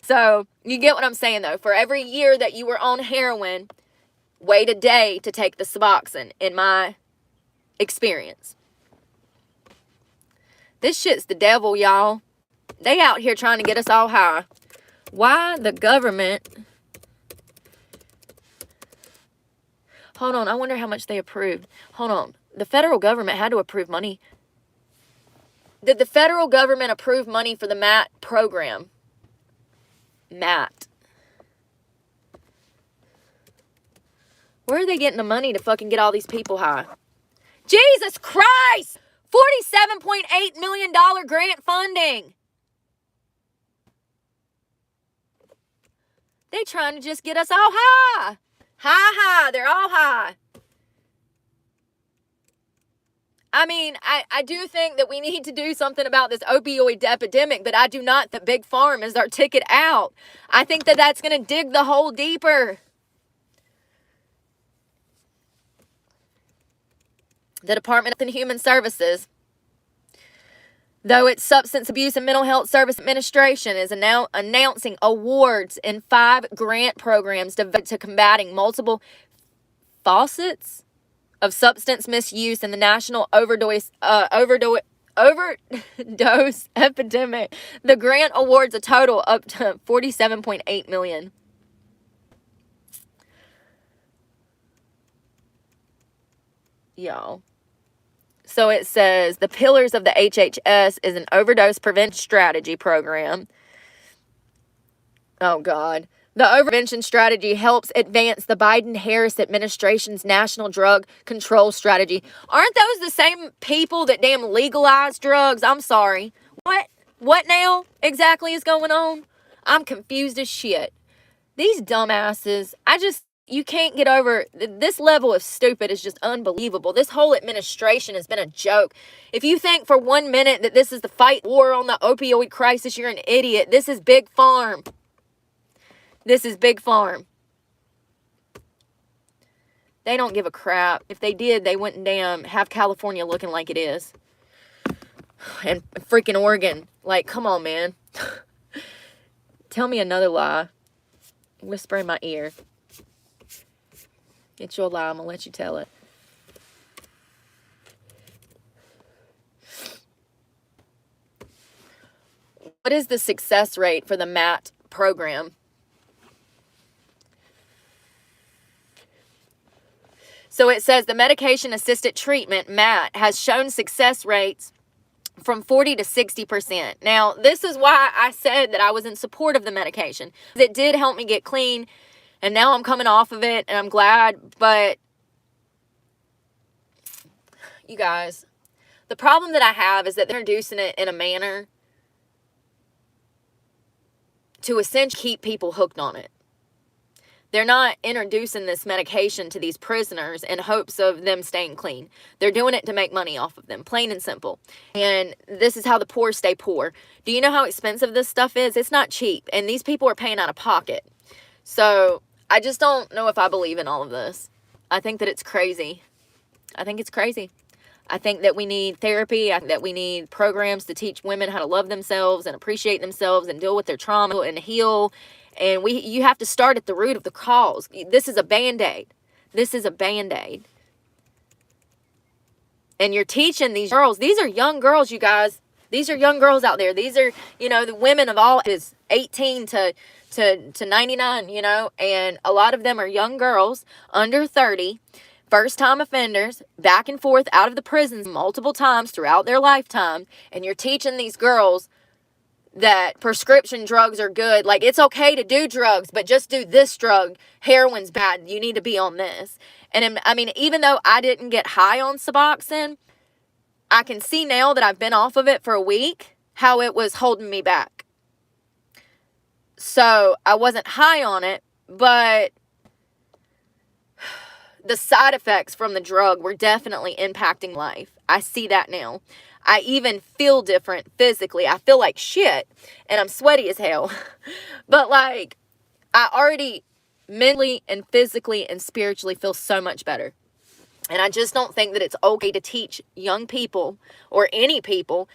So you get what I'm saying though. For every year that you were on heroin, wait a day to take the Suboxone, in my experience. This shit's the devil, y'all. They out here trying to get us all high. Why the government? Hold on, I wonder how much they approved. Hold on. The federal government had to approve money. Did the federal government approve money for the MAT program? MAT. Where are they getting the money to fucking get all these people high? Jesus Christ! $47.8 million grant funding. They trying to just get us all high. High. They're all high. I mean, I do think that we need to do something about this opioid epidemic, but I do not think Big Pharma is our ticket out. I think that that's going to dig the hole deeper. The Department of Human Services, though its Substance Abuse and Mental Health Service Administration, is announcing awards in 5 grant programs devoted to combating multiple facets of substance misuse and the national overdose epidemic. The grant awards a total up to $47.8 million. Y'all. So it says the pillars of the HHS is an overdose prevention strategy program. Oh, God. The prevention strategy helps advance the Biden-Harris administration's national drug control strategy. Aren't those the same people that damn legalized drugs? I'm sorry. What? What now exactly is going on? I'm confused as shit. These dumbasses, you can't get over, this level of stupid is just unbelievable. This whole administration has been a joke. If you think for 1 minute that this is the fight war on the opioid crisis, you're an idiot. This is Big Farm. This is Big Farm. They don't give a crap. If they did, they wouldn't damn have California looking like it is. And freaking Oregon. Like, come on, man. Tell me another lie. Whisper in my ear. It's your lie. I'm going to let you tell it. What What is the success rate for the MAT program? So it says the medication-assisted treatment, MAT, has shown success rates from 40 to 60%. Now, this is why I said that I was in support of the medication. It did help me get clean, and now I'm coming off of it, and I'm glad. But, you guys, the problem that I have is that they're introducing it in a manner to essentially keep people hooked on it. They're not introducing this medication to these prisoners in hopes of them staying clean. They're doing it to make money off of them, plain and simple. And this is how the poor stay poor. Do you know how expensive this stuff is? It's not cheap. And these people are paying out of pocket. So I just don't know if I believe in all of this. I think that it's crazy. I think it's crazy. I think that we need therapy. I think that we need programs to teach women how to love themselves and appreciate themselves and deal with their trauma and heal. And you have to start at the root of the cause. This is a Band-Aid. This is a Band-Aid. And you're teaching these girls. These are young girls, you guys. These are young girls out there. These are, the women of all ages, 18 to 99, And a lot of them are young girls, under 30, first-time offenders, back and forth out of the prisons multiple times throughout their lifetime. And you're teaching these girls that prescription drugs are good. Like, it's okay to do drugs, but just do this drug. Heroin's bad. You need to be on this. And I mean, even though I didn't get high on Suboxone, I can see now that I've been off of it for a week, how it was holding me back. So I wasn't high on it, but the side effects from the drug were definitely impacting life. I see that now. I even feel different physically. I feel like shit, and I'm sweaty as hell. But, like, I already mentally and physically and spiritually feel so much better. And I just don't think that it's okay to teach young people or any people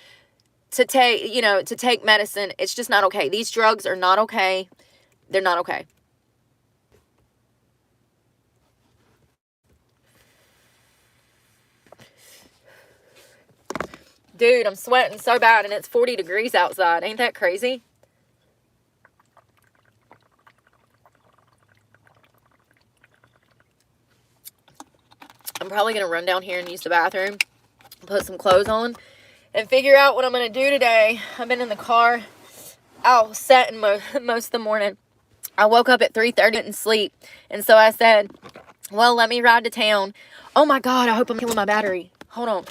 to take medicine. It's just not okay. These drugs are not okay. They're not okay. Dude, I'm sweating so bad, and it's 40 degrees outside. Ain't that crazy? I'm probably going to run down here and use the bathroom, put some clothes on, and figure out what I'm going to do today. I've been in the car out setting most of the morning. I woke up at 3:30 and sleep, and so I said, well, let me ride to town. Oh, my God, I hope I'm killing my battery. Hold on.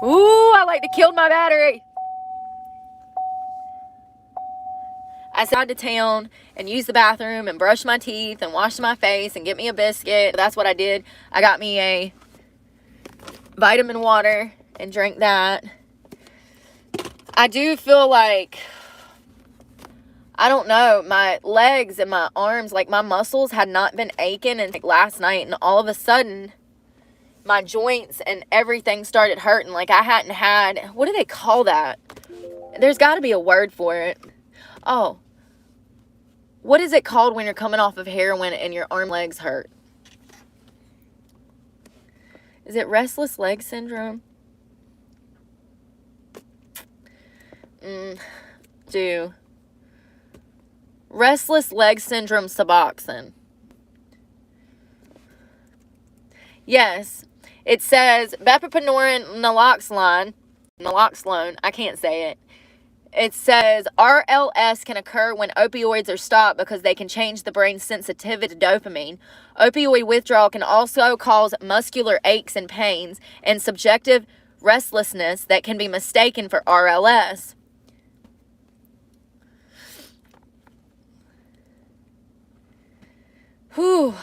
Ooh, I like to kill my battery. I said to town and use the bathroom and brush my teeth and wash my face and get me a biscuit. That's what I did. I got me a vitamin water and drank that. I do feel like, I don't know, my legs and my arms, like my muscles had not been aching and like last night, and all of a sudden my joints and everything started hurting. Like I hadn't had, what do they call that? There's got to be a word for it. Oh, what is it called when you're coming off of heroin and your arm legs hurt? Is it restless leg syndrome? Restless leg syndrome, Suboxone. Yes. It says buprenorphine naloxone. I can't say it. It says RLS can occur when opioids are stopped because they can change the brain's sensitivity to dopamine. Opioid withdrawal can also cause muscular aches and pains and subjective restlessness that can be mistaken for RLS. Whew.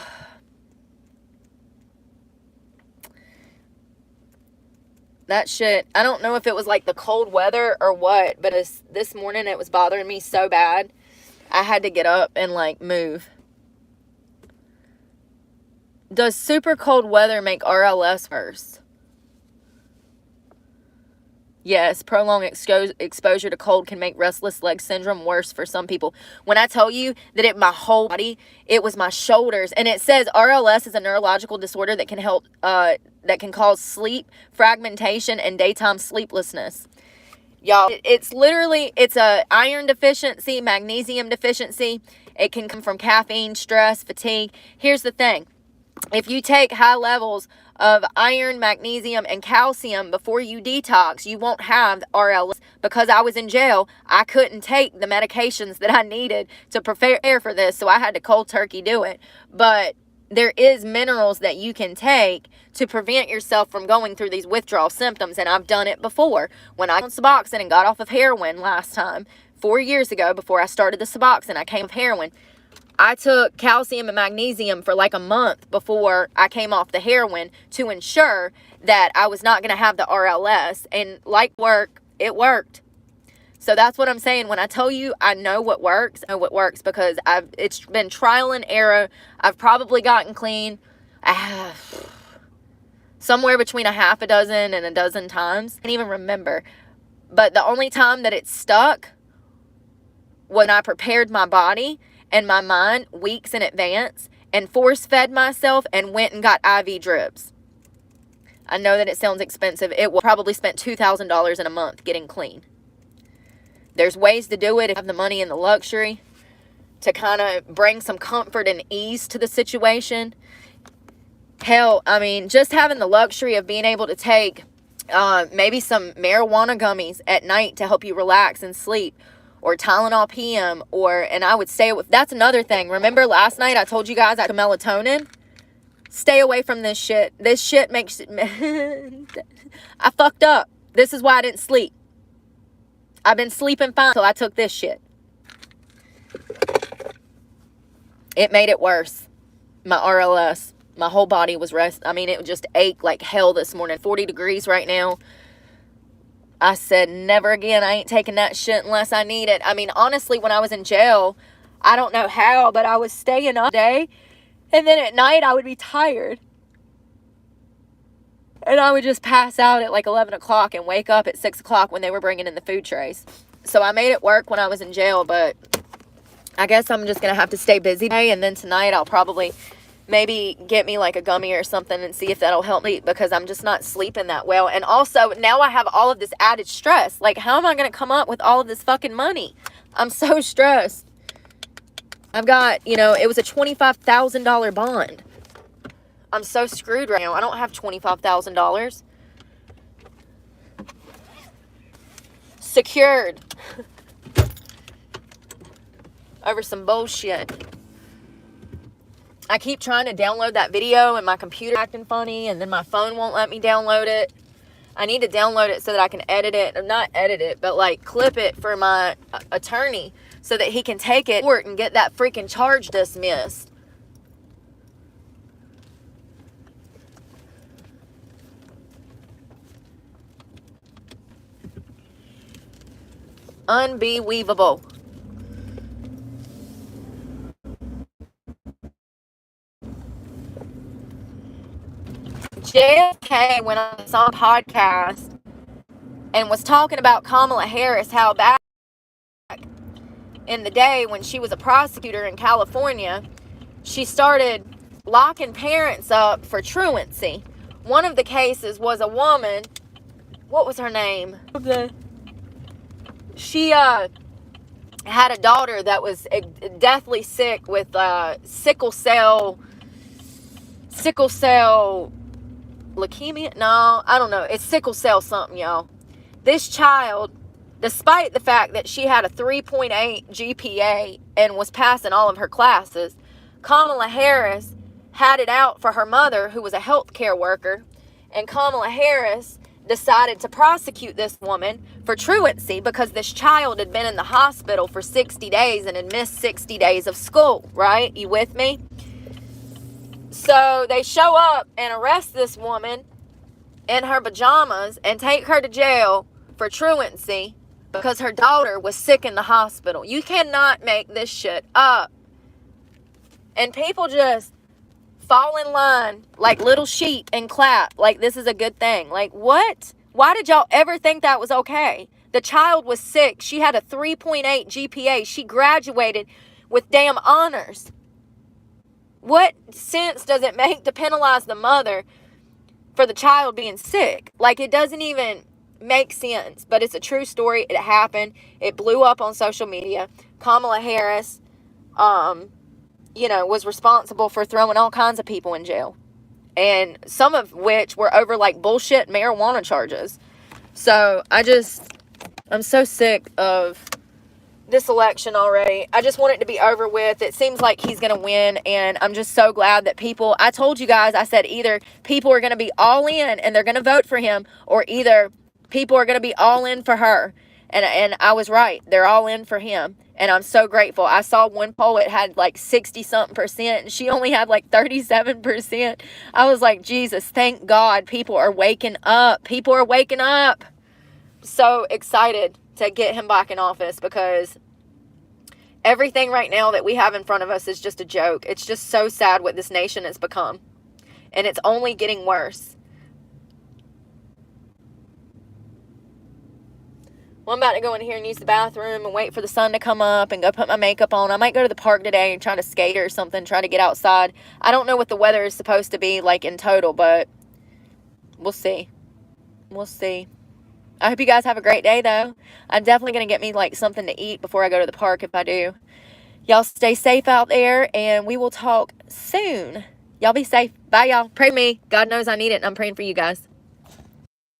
That shit, I don't know if it was like the cold weather or what, but this morning it was bothering me so bad. I had to get up and like move. Does super cold weather make RLS worse? Yes, prolonged exposure to cold can make restless leg syndrome worse for some people. When I tell you that my whole body, it was my shoulders. And it says RLS is a neurological disorder that can help, that can cause sleep fragmentation and daytime sleeplessness. Y'all, it's literally, it's a iron deficiency, magnesium deficiency. It can come from caffeine, stress, fatigue. Here's the thing. If you take high levels of iron, magnesium, and calcium before you detox, you won't have RLS. Because I was in jail, I couldn't take the medications that I needed to prepare for this, so I had to cold turkey do it. But there is minerals that you can take to prevent yourself from going through these withdrawal symptoms, and I've done it before. When I was on Suboxone and got off of heroin last time, 4 years ago, before I started the Suboxone, I came off heroin. I took calcium and magnesium for like a month before I came off the heroin to ensure that I was not going to have the RLS. And like work, it worked. So that's what I'm saying. When I tell you I know what works, I know what works because it's been trial and error. I've probably gotten clean somewhere between a half a dozen and a dozen times. I can't even remember. But the only time that it stuck when I prepared my body and my mind weeks in advance and force fed myself and went and got IV drips. I know that it sounds expensive. It will probably spent $2,000 in a month getting clean. There's ways to do it if you have the money and the luxury to kind of bring some comfort and ease to the situation. Hell, I mean, just having the luxury of being able to take maybe some marijuana gummies at night to help you relax and sleep, or Tylenol PM, and I would stay with, that's another thing. Remember last night I told you guys I took melatonin? Stay away from this shit. This shit makes, I fucked up. This is why I didn't sleep. I've been sleeping fine until I took this shit. It made it worse. My RLS. My whole body was I mean, it just ached like hell this morning. 40 degrees right now. I said, never again. I ain't taking that shit unless I need it. I mean, honestly, when I was in jail, I don't know how, but I was staying up day. And then at night, I would be tired. And I would just pass out at like 11 o'clock and wake up at 6 o'clock when they were bringing in the food trays. So I made it work when I was in jail, but I guess I'm just going to have to stay busy today. And then tonight, I'll probably maybe get me like a gummy or something and see if that'll help me, because I'm just not sleeping that well. And also now I have all of this added stress. Like, how am I going to come up with all of this fucking money? I'm so stressed. I've got, it was a $25,000 bond. I'm so screwed right now. I don't have $25,000 secured over some bullshit. I keep trying to download that video and my computer acting funny, and then my phone won't let me download it. I need to download it so that I can edit it, or not edit it, but like clip it for my attorney so that he can take it to court and get that freaking charge dismissed. Unbelievable. JFK went on some podcast and was talking about Kamala Harris, how back in the day when she was a prosecutor in California, she started locking parents up for truancy. One of the cases was a woman, what was her name? She had a daughter that was deathly sick with sickle cell leukemia? No, I don't know. It's sickle cell something, y'all. This child, despite the fact that she had a 3.8 GPA and was passing all of her classes, Kamala Harris had it out for her mother, who was a healthcare worker, and Kamala Harris decided to prosecute this woman for truancy because this child had been in the hospital for 60 days and had missed 60 days of school, right? You with me? So they show up and arrest this woman in her pajamas and take her to jail for truancy because her daughter was sick in the hospital. You cannot make this shit up. And people just fall in line like little sheep and clap like this is a good thing. Like, what? Why did y'all ever think that was okay? The child was sick. She had a 3.8 GPA. She graduated with damn honors. What sense does it make to penalize the mother for the child being sick? Like, it doesn't even, make sense, but it's a true story. It happened. It blew up on social media. Kamala Harris, was responsible for throwing all kinds of people in jail, and some of which were over like bullshit marijuana charges. So I'm so sick of this election already. I just want it to be over with. It seems like he's going to win, and I'm just so glad that I told you guys, I said either people are going to be all in and they're going to vote for him, or either people are going to be all in for her. And I was right. They're all in for him. And I'm so grateful. I saw one poll, it had like 60-something%, and she only had like 37%. I was like, Jesus, thank God people are waking up. People are waking up. So excited to get him back in office, because everything right now that we have in front of us is just a joke. It's just so sad what this nation has become. And it's only getting worse. Well, I'm about to go in here and use the bathroom and wait for the sun to come up and go put my makeup on. I might go to the park today and try to skate or something, try to get outside. I don't know what the weather is supposed to be like in total, but we'll see. We'll see. I hope you guys have a great day, though. I'm definitely going to get me like something to eat before I go to the park if I do. Y'all stay safe out there, and we will talk soon. Y'all be safe. Bye, y'all. Pray for me. God knows I need it, and I'm praying for you guys.